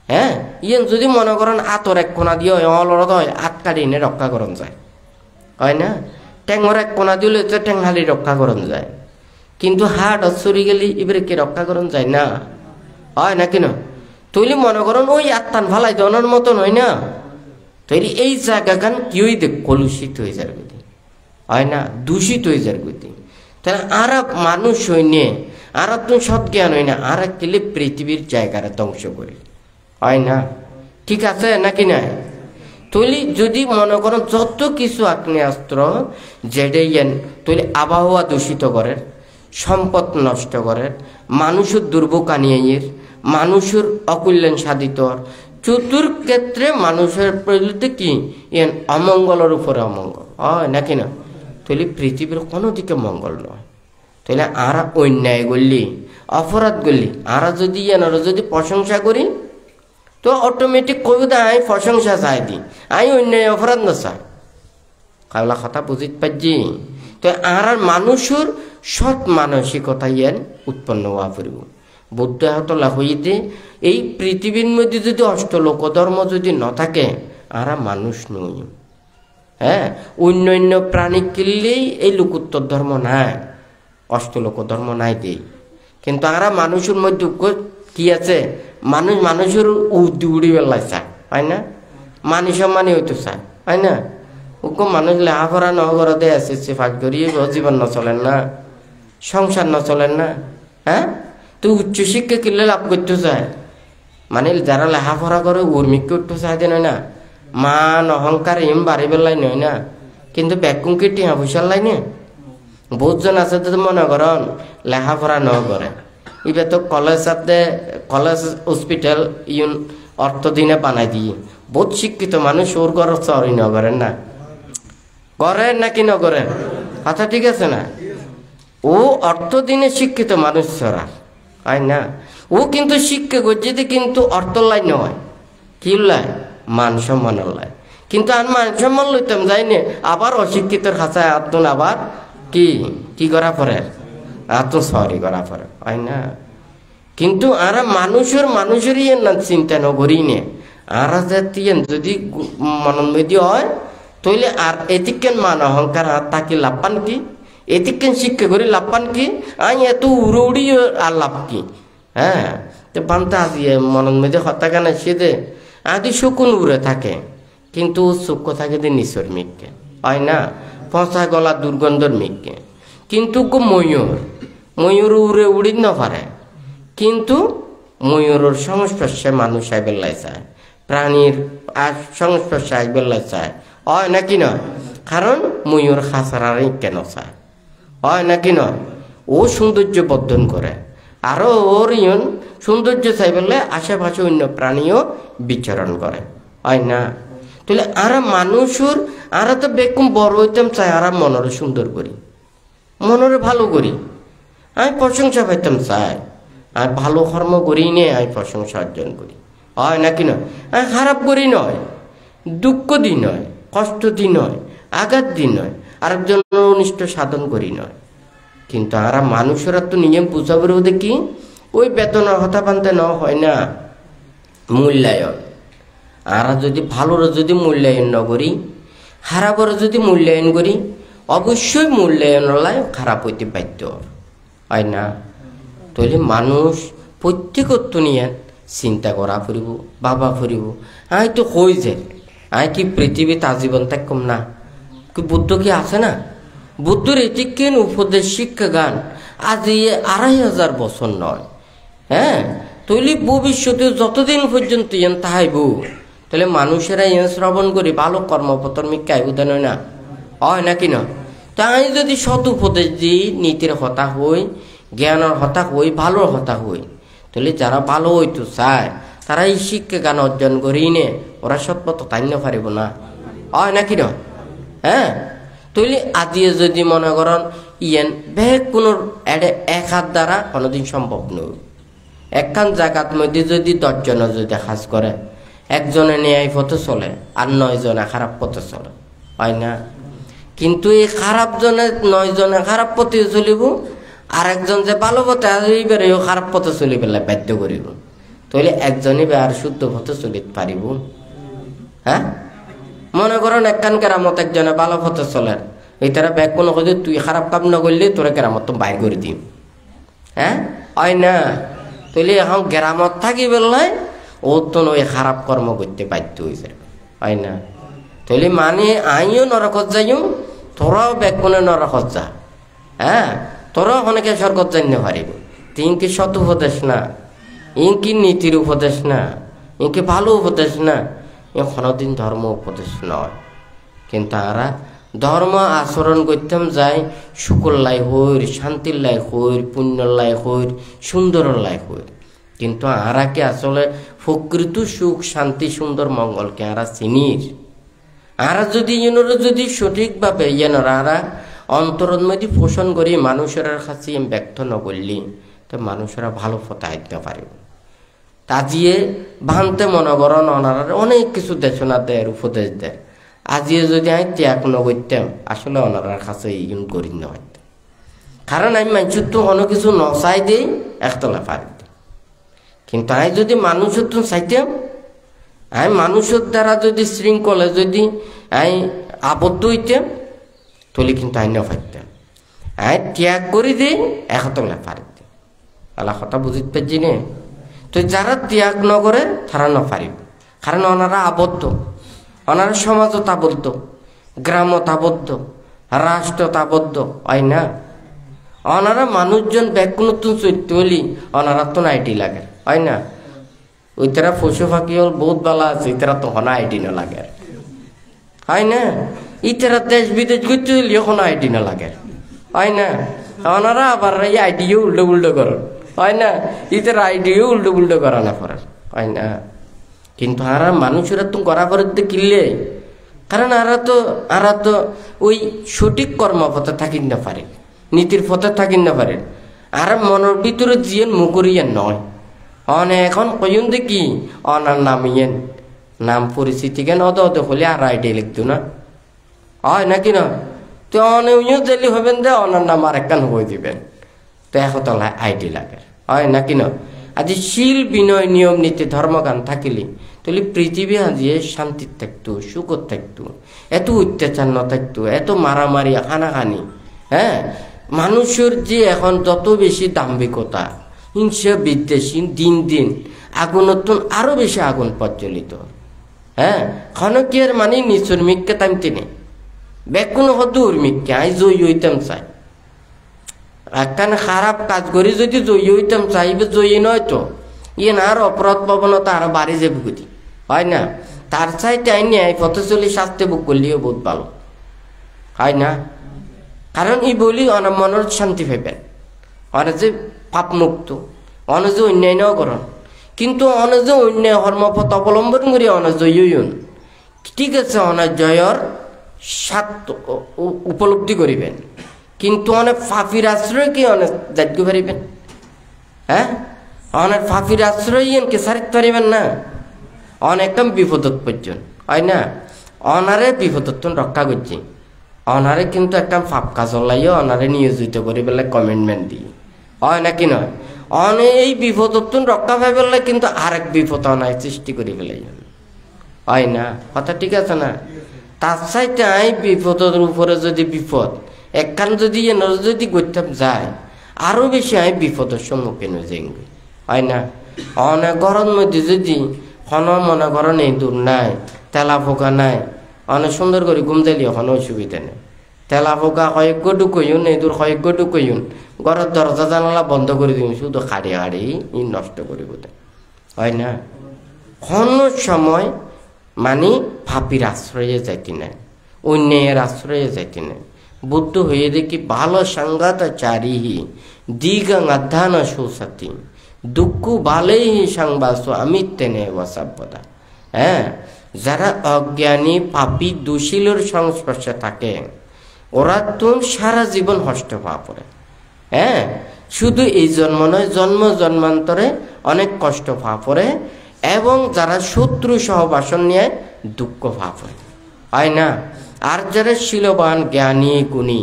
হ্যাঁ, ইয়েন যদি মনে করেন আতর এক কোনা দিয়ে অলরদ হয়, আটকা দিনে রক্ষা করন যায়, হয় না? ট্যাঙর এক কোনা দিলে তো ট্যাংহালি রক্ষা করন যায়, কিন্তু হাট চুরি গেলি এবারে কি রক্ষা করন যায় না, হয় নাকি না? তৈলি মনে করেন ওই আত্মান ফালাই দেওয়ার মতন হয় না? তৈরি এই জায়গাখান কি হই দেখ কলুষিত হয়ে যার গতি, হয় না? দূষিত হয়ে যার গতি। তাহলে আর মানুষ হইনে, আর তুমি সৎজ্ঞান হয় না, আর কিলে পৃথিবীর জায়গাটা ধ্বংস করি, হয় না? ঠিক আছে নাকি না? তৈলি যদি মনে করেন যত কিছু আগ্নেয়াস্ত্র যেটাই তৈলি আবহাওয়া দূষিত করে, সম্পদ নষ্ট করে, মানুষের দুর্ভোগ আনিয়ে, মানুষের অকল্যাণ সাধিত, চতুর্ক্ষেত্রে মানুষের প্রকৃতি কি অমঙ্গলের উপরে অমঙ্গল, হয় নাকি না? তৈলি পৃথিবীর কোনো দিকে মঙ্গল নয়। তাহলে আর অন্যায় করলি, অপরাধ করলি, আর যদি যদি প্রশংসা করি, তো অটোমেটিক কবিতা আই প্রশংসা চাই দি, আই অন্যায় অপরাধ না চাই, কাবলা কথা বুঝিতে পারছি? তো আর মানুষের সৎ মানসিকতা উৎপন্ন হওয়া পড়ব। বুদ্ধ হতলা হইতে এই পৃথিবীর মধ্যে যদি অষ্টলোক ধর্ম যদি ন থাকে, আর মানুষ নই, হ্যাঁ। অন্য অন্য প্রাণী কিনলেই এই লোকোত্তর ধর্ম নাই, অষ্টলোক ধর্ম নাই দেই, কিন্তু আর মানুষের মধ্যে কি আছে? মানুষের উড়ি বেলায় চায়, হয় না? মানুষ মানে হইতো চায়, হয় না? মানুষ লেখাপড়া নহরা দে এসএসসি পাস করি জীবন নচলেন না, সংসার নচলেন না, হ্যাঁ। তো উচ্চশিক্ষা কিনলে লাভ করতে চায়, মানে যারা লেখাপড়া করে উর্মিক করতে চায় দেন, হয় না? মান অহংকার হিম বাড়ি বেলাই নয় না, কিন্তু ব্যাকুমকে টিহা পয়সার লাইনে বহুতজন আছে তো মনে করেন লেখাপড়া ন করে, এবার তো কলেজ হসপিটাল অর্থ দিনে বানাই দিয়ে বহুত শিক্ষিত মানুষ ওর ঘর চরি ন করেন না, করেন নাকি ন করেন? কথা ঠিক আছে না? ও অর্থ দিনে শিক্ষিত মানুষ ছড়া, হয় না? ও কিন্তু শিক্ষা করছে, কিন্তু অর্থ লাই নয়, কি লাই? মান সম্মান লাই। কিন্তু আর মান সম্মান লইতাম যাইনি, আবার অশিক্ষিতর খাঁচায় আত্মন আবার কি করা পরে আত্মসরি করা পরে, হয় না? কিন্তু আর মানুষেরই না চিন্তা নগরী নে, আর যদি মনোন্মতি হয় তাহলে আর এদিকেন মান অহংকার আর তাকে লাভ পান কি? এদিকেন শিক্ষা করি লাভ পান কি? আই এত উড়ি আর লাভ কি? হ্যাঁ তো বান্তা আজিয়ে মনের মধ্যে হত্যা কেন সে দে আদি শকুন উড়ে থাকে কিন্তু চক্ষু থাকে যে নিচর মিককে হয় না পচা গলা দুর্গন্ধর মিককে কিন্তু গো ময়ূর উড়ে উড়ি না পারে কিন্তু ময়ূরের সংস্পর্শে মানুষ আইবেলাই চায় প্রাণীর সংস্পর্শে আইবেলাই চায় হয় নাকি নয় কারণ ময়ূর খাসারারই কেন চায় হয় নাকি নয় ও সৌন্দর্য বর্ধন করে আরো ওর সৌন্দর্য চাই বললে আশেপাশে অন্য প্রাণীও বিচরণ করে হয় না তাহলে আর মানুষের আর তো বেকুম বড় হইতাম চাই আর মনের সুন্দর করি মনের ভালো করি আমি প্রশংসা পাইতাম চাই আর ভালো কর্ম করি নে আমি প্রশংসা অর্জন করি হয় নাকি নয় আমি খারাপ করি নয় দুঃখ দিই নয় কষ্ট দিই নয় আঘাত দিই নয় আরেকজনের অনিষ্ট সাধন করি নয় কিন্তু আর মানুষেরা তো নিয়ম বুঝাবে দেখি ওই বেতনের কথা বানতে ন হয় না মূল্যায়ন আর যদি ভালোর যদি মূল্যায়ন ন করি খারাপের যদি মূল্যায়ন করি অবশ্যই মূল্যায়ন লাই খারাপ হইতে বাধ্য হয় না তাহলে মানুষ প্রত্যেকত্ব নিয়ে চিন্তা করা ফুরিব বাবা ফুরিব আই তো হই যে আই কি পৃথিবীতে আজীবন থাকম না কি বুদ্ধ কি আছে না বুদ্ধর এটি কেন উপদেশ শিক্ষা গান আজ ২৫০০ বছর নয় হ্যাঁ তৈলি ভবিষ্যতে যতদিন পর্যন্ত ইয়েন তাহাইব তাহলে মানুষেরা ইয়েন শ্রবণ করি ভালো কর্মপত্র মিক্কা আইব দেন না হয় নাকি না তাই যদি সৎ উপদেশ দিই নীতির হতা হই জ্ঞানের হতা হই ভালোর হতা হই তাহলে যারা ভালো হইতো চায় তারা এই শিক্ষা গান অর্জন করি নে ওরা সৎপথ তাই না পারিব না হয় নাকি না হ্যাঁ তৈলি আজিয়ে যদি মনে করেন ইয়েন বেগ কোনো এক হাত দ্বারা কোনোদিন সম্ভব নয় একখান জায়গার মধ্যে যদি ১০ জনে যদি কাজ করে একজনে ন্যায় পথে চলে আর ৯ জনে খারাপ পথে চলে হয় না কিন্তু এই খারাপ জনে ৯ জনে খারাপ পথে চলিব আর একজন যে ভালো পথে এইবারে খারাপ পথে চলি পেলাই বাধ্য করিব তাহলে একজনই আর শুদ্ধ পথে চলিতে পারিব হ্যাঁ মনে করেন একখান কেরামত একজনে ভালো পথে চলে এই তারা ব্যাগ কোনো কথা তুই খারাপ কাম না করলে তোরা কেরামত তো বাইর করে দিম হ্যাঁ হয় না তাহলে এখন কেরামত থাকি বললাই ও তো ওই খারাপ কর্ম করতে বাধ্য হয়েছে হয় না তাহলে মানে আইও নরকত যাইও তোরাও ব্যাগ কোনে নরকত যা হ্যাঁ তোরাও অনেকে সরকত জানতে পারিব তিনকি সৎ উপদেশ না ইনকি নীতির উপদেশ না ইনকি ভালো উপদেশ না কোনোদিন ধর্ম উপদেশ নয় কিন্তু তারা ধর্ম আচরণ করতাম যাই সুখর লাই হইর শান্তির লাই হইর পুণ্যর লাই হইর সুন্দরের লাই হইর কিন্তু আরা কি আসলে প্রকৃত সুখ শান্তি সুন্দর মঙ্গলকে আরা চিনির আরা যদি ইনরা যদি সঠিকভাবে ইয়েনরা আরা অন্তরের মধ্যে পোষণ করি মানুষের কাছে ব্যক্ত নকরলি তো মানুষেরা ভালো পথে আইতে পারিব তাজিয়ে ভানতে মনে করেন ওনারা অনেক কিছু দেশনা দেয় উপদেশ দেয় আজিয়ে যদি আমি ত্যাগ নকরতাম আসলে ওনার কাছে ইগুন করি না কারণ আমি মানুষের তো অনেক কিছু নচাই দিই একতলা পারি কিন্তু আমি যদি মানুষের তো চাইতাম আমি মানুষের দ্বারা যদি শৃঙ্খলে যদি আমি আবদ্ধ হইতাম তাহলে কিন্তু আমি না পারতাম আমি ত্যাগ করে দিই একতলা পারি আল্লাহ কথা বুঝতে পারছি না তো যারা ত্যাগ ন করে তারা না পারিব কারণ ওনারা আবদ্ধ ওনারা সমাজত আবদ্ধ গ্রামত আবদ্ধ রাষ্ট্রত আবদ্ধ হয় না ওনারা মানুষজন ব্যাকুণ চৈত্য হলি ওনারা তো আইডি লাগে হয় না ওই তারা পশু পাখি হল বহুত বেলা আছে তারা তো হনা আইডি না লাগে হয় না ইতারা দেশ বিদেশ করতে হলি কোনো আইডি না লাগে হয় না ওনারা আবার এই আইডিও উল্টো উল্টো করেন হয় না ইতার আইডিও উল্টো উল্টো করা না করার হয় না কিন্তু আর মানুষেরা তো করা করে কিনলে কারণ আরা তো ওই সঠিক কর্মপথে থাকিন না পারে নীতির পথে থাকিন না পারে আর মনের ভিতরে জিয়েন মুকরিয়েন নয় এখন কইন দেখি অনার নামিয়েন নাম পরিচিতি কেন অত হলে আর আইডি লিখতো না হয় নাকি না তো অনেক দিলি হবেন দে অনার নাম আর একখান হয়ে দিবেন তো একতলা আইডি লাগে হয় নাকি না আজি শিল বিনয় নিয়ম নীতি ধর্মগান থাকিলে তাহলে পৃথিবী আজিয়ে শান্তি থাকতো সুখত থাকতো এত অত্যাচার ন থাকতো এত মারামারি হানাহানি হ্যাঁ মানুষের যে এখন যত বেশি দাম্ভিকতা হিংসা বিদ্বেষী দিন দিন আগুনতন আরো বেশি আগুন প্রজ্বলিত। হ্যাঁ, ক্ষণকিয়ার মানে নিচুর মিককে তামতে নেই, বেকুন হদুর মিককে আই জয়ী হইতাম চাই। একখানে খারাপ কাজ করি যদি জয়ী হইতাম চাইবে, জয়ী নয় তো ইয়ে আর অপরাধ প্রবণতা আরো বাড়ি যাবে বুঝি, হয় না? তার চাইতে আইনি পথে চলে শাস্তি ভোগ করলেও বহুত ভালো, হয় না? কারণ ই বলি অনেক মনের শান্তি পাইবেন, অনেক যে পাপ মুক্ত, অনেক যে অন্যায় ন করন, কিন্তু অনেক যে অন্যায় কর্মপথ অবলম্বন করি অনেক জয়ীন, ঠিক আছে, অনেক জয়র স্বাদ উপলব্ধি করিবেন, কিন্তু অনেক ফাঁফির আশ্রয় কি অনেক যাজ্ঞ পারিবেন? হ্যাঁ, অনেক ফাঁফির আশ্রয় কে সারিতে পারিবেন না, অনেকম বিপদত পর্যন্ত, হয় না? অনারে বিপদত রক্ষা করছি, অনারে কিন্তু একটা ফাপ কাজ লাইও অনারে নিয়োজিত করি বেলা কমিটমেন্ট দিই, হয় নাকি নয়? অনে এই বিপদত রক্ষা পাই পেলে কিন্তু আরেক বিপদ অনায় সৃষ্টি করি পেলাই, হয় না? কথা ঠিক আছে না? তার চাইতে আই বিপদের উপরে যদি বিপদ একখান যদি যদি করতাম যায়, আরো বেশি আই বিপদের সম্মুখীন হয়ে যাই, হয় না? অনেক ঘরের মধ্যে যদি মনে করেন এই দূর নাই, তেলা পোকা নাই, অনেক সুন্দর করে ঘুম দিলে কোনো অসুবিধা নেই। তেলা পোকা কয়েক ঢুকইন, এই দূর কয়েক ঢুকইন, ঘরের দরজা জানালা বন্ধ করে দিন, শুধু হাড়ি হাড়ি ই নষ্ট করিব, হয় না? কোনো সময় মানে ফাপির আশ্রয়ে যাইতে নাই, অন্যায়ের আশ্রয়ে যাইতে নাই। বুদ্ধ হয়ে দেখি ভালো সংঘাত চারিহি দিগাং সুসাথী দুঃখ ভালেই সংবাস আমিত্তেনে বসাব্যতা। হ্যাঁ, যারা অজ্ঞানী পাপী দুশীলের সংস্পর্শে থাকে ওরা তো সারা জীবন হষ্ট পাওয়া পড়ে। হ্যাঁ, শুধু এই জন্ম নয়, জন্ম জন্মান্তরে অনেক কষ্ট পাওয়া পড়ে, এবং যারা শত্রু সহবাসন নিয়ে দুঃখ পাওয়া পড়ে, হয় না? আর যারা শীলবান জ্ঞানী গুণী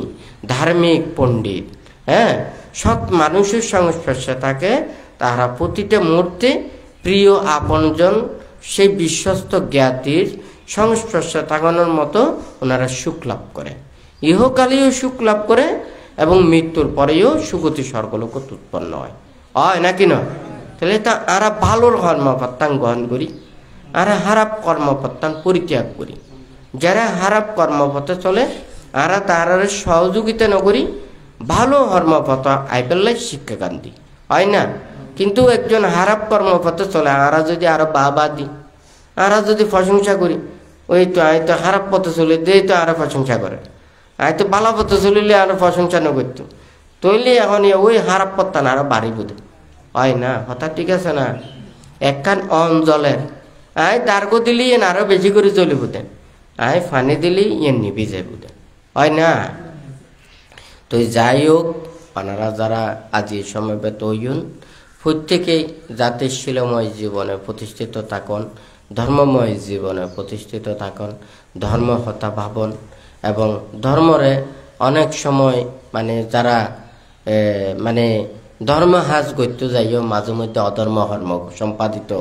ধার্মিক পণ্ডিত, হ্যাঁ, সৎ মানুষের সংস্পর্শে থাকে, তারা প্রতিটা মুহূর্তে প্রিয় আপনজন সেই বিশ্বস্ত জ্ঞাতির সংস্পর্শে থাকানোর মতো ওনারা সুখ লাভ করে, ইহকালেও সুখ লাভ করে এবং মৃত্যুর পরেও সুগতি স্বর্গলোক উৎপন্ন হয়, হয় নাকি না? তাহলে তা আরা ভালোর কর্মপত্তান গ্রহণ করি, আরা খারাপ কর্মপত্তান পরিত্যাগ করি। যারা খারাপ কর্মপথে চলে আরা তার সহযোগিতা নকরি, ভালো কর্মপথ আইপেল্লাই শিক্ষা গান দিই, হয় না? কিন্তু একজন খারাপ কর্মপথে চলে আরা যদি আরো বাবা দিই, আরা যদি প্রশংসা করি, ওই তো আই তো খারাপ পথে চলে দেই তো আরো প্রশংসা করে, আই তো ভালো পথে চলিলে আরো প্রশংসা ন করতো, তৈলে এখন ওই খারাপ পথটা আরো বাড়ি বোধ, হয় না? হঠাৎ ঠিক আছে না? একখান অঞ্চলের আই দার্ঘ দিলি এন আরো বেশি করে চলি বোধেন, আই ফানি দিলি ইয়ে নিবি যায় বোধেন, হয় না? তো যাই হোক, আপনারা যারা আজ এই সময় বেত হইন, প্রত্যেকেই জাতির শিলময় জীবনে প্রতিষ্ঠিত থাকুন, ধর্মময় জীবনে প্রতিষ্ঠিত থাকুন, ধর্ম হতা ভাবন, এবং ধর্মরে অনেক সময় মানে যারা মানে ধর্ম হাজ করতে যাইও মাঝে মধ্যে অধর্ম কর্ম সম্পাদিত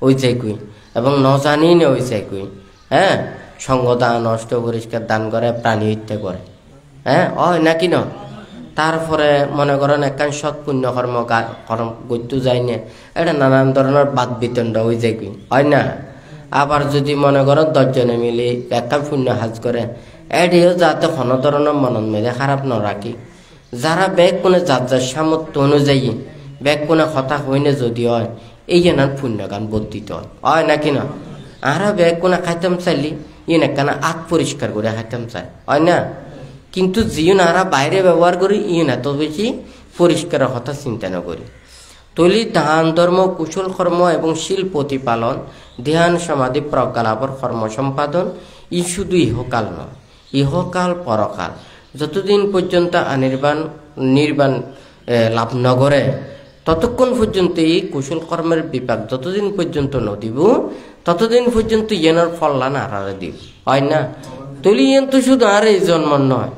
ওই যাইকুই, এবং ন জানি না ওই যাইকুই। হ্যাঁ, সঙ্গদান নষ্ট পরিষ্কার দান করে, প্রাণী হত্যা করে, হ্যাঁ, হয় নাকি না? তারপরে মনে করেন একখান সৎ পুণ্য কর্ম করতে যাই না, এটা নানান ধরনের বাদ বিতণ্ড ওই যাইকুই, হয় না? আবার যদি মনে করেন 10 জনে মিলে একখান পুণ্য হাজ করে, এটিও যাতে কোনো ধরনের মনন মেলে খারাপ ন রাখি, যারা ব্যাগ কোনে যার যার সামর্থ্য অনুযায়ী ব্যাগ কোনে কথা হইনে যদি হয়, এই নান পুণ্য গান বর্ধিত হয় নাকি না? আরা ব্যাগ কোনে খাইতাম চাইলি ইন একখানা আত পরিষ্কার করে খাইতাম চাই, হয় না? কিন্তু যিন আরা বাইরে ব্যবহার করি ইন এত বেশি পরিষ্কারের কথা চিন্তা না করি। তলি দান ধর্ম কুশল কর্ম এবং শিল প্রতিপালন, ধ্যান সমাধি প্রজ্ঞালাভর কর্ম সম্পাদন, ই শুধু ইহকাল নয়, ইহকাল পরকাল যতদিন পর্যন্ত নির্বাণ লাভ নগরে ততক্ষণ পর্যন্ত এই কুশল কর্মের বিপাক যতদিন পর্যন্ত নদিব, ততদিন পর্যন্ত ইয়েনের ফল্লান আড়ারে দিব, হয় না? তলি ইয়েন তো শুধু আর এই জন্ম নয়,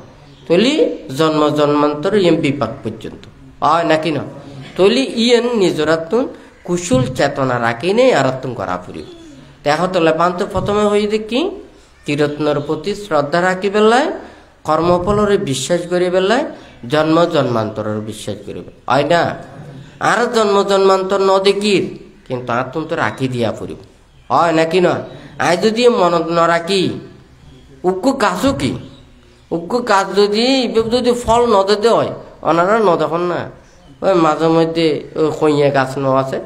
তলি জন্ম জন্মান্তর ইয়েন বিপাক পর্যন্ত, হয় নাকি না? তলি ইয়েন নিজরাত্ম কুশল চেতনা রাখি নেই আরাত্ম করা ফুরিব। দেখা তোলে পান্ত প্রথমে হয়ে দেখি তীরত্নর প্রতি শ্রদ্ধা রাখি বেলায়, কর্মফলরে বিশ্বাস করি বেলায়, জন্ম জন্মান্তরের বিশ্বাস করিবে, হয় না? আর জন্ম জন্মান্তর ন দেখির কিন্তু আতুন তো রাখি দিয়া পড়িব হয় নাকি নয় আই যদি মনত ন রাখি উক্কু গাছও কি উক্কু গাছ যদি ফল নদে হয় ওনারা ন দেখুন না ওই মাঝে মধ্যে ওই খইয়া গাছ ন আছে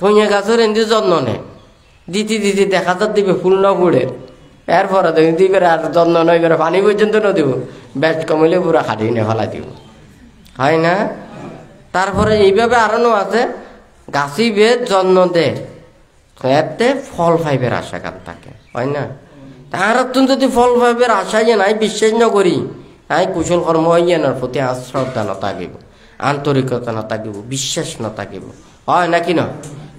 খইয়া গাছের এমনি যত্ন নেয় দিতে দেখা যাক দিবে ফুল ন ফুড়ে এরপরে দেখি দিবে আর যত্ন নয় করে পানি পর্যন্ত ন দিব ব্যাট কমিলে পুরো হাঁটিয়ে নিয়ে ফেলা দিব হয় না তারপরে এইভাবে আরো ন আছে গাছি বেদ যত্ন দে এতে ফল পাইবের আশা কান থাকে হয় না তার যদি ফল পাইবের আশা ইয়ে নাই বিশ্বাস ন করি আই কুশল কর্ম ইয়ানোর প্রতি শ্রদ্ধা ন থাকিব আন্তরিকতা ন থাকিব বিশ্বাস ন থাকিব হয় নাকি ন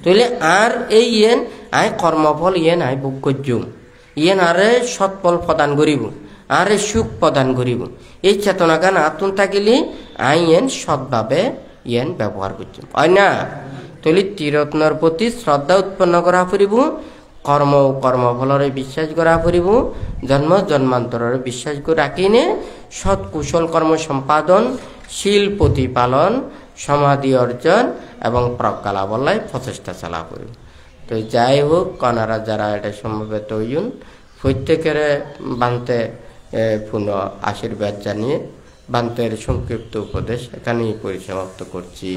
তাহলে আর এই ইয়েন আই কর্মফল ইয়েন আই ভোগ করছুম ইয়েন আরে সৎফল প্রদান করিব আরে সুখ প্রদান করিব এই চেতনা গান আতুন থাকিলে আই ইয়েন সৎভাবে ইয়েন ব্যবহার করছুম হয় না তাহলে ত্রিরত্নর প্রতি শ্রদ্ধা উৎপন্ন করা ফুরিব কর্মফলরে বিশ্বাস করা ফুরিব জন্ম জন্মান্তরের বিশ্বাস করে রাখিনে সৎ কুশল কর্ম সম্পাদন শীল প্রতিপালন সমাধি অর্জন এবং প্রজ্ঞা লাভলাই প্রচেষ্টা চালা ফুরিব তো যাই হোক কনারা যারা এটা সমবেত হইন প্রত্যেকের বান্তে পুনঃ আশীর্বাদ জানিয়ে বান্তের সংক্ষিপ্ত উপদেশ এখানেই পরিসমাপ্ত করছি।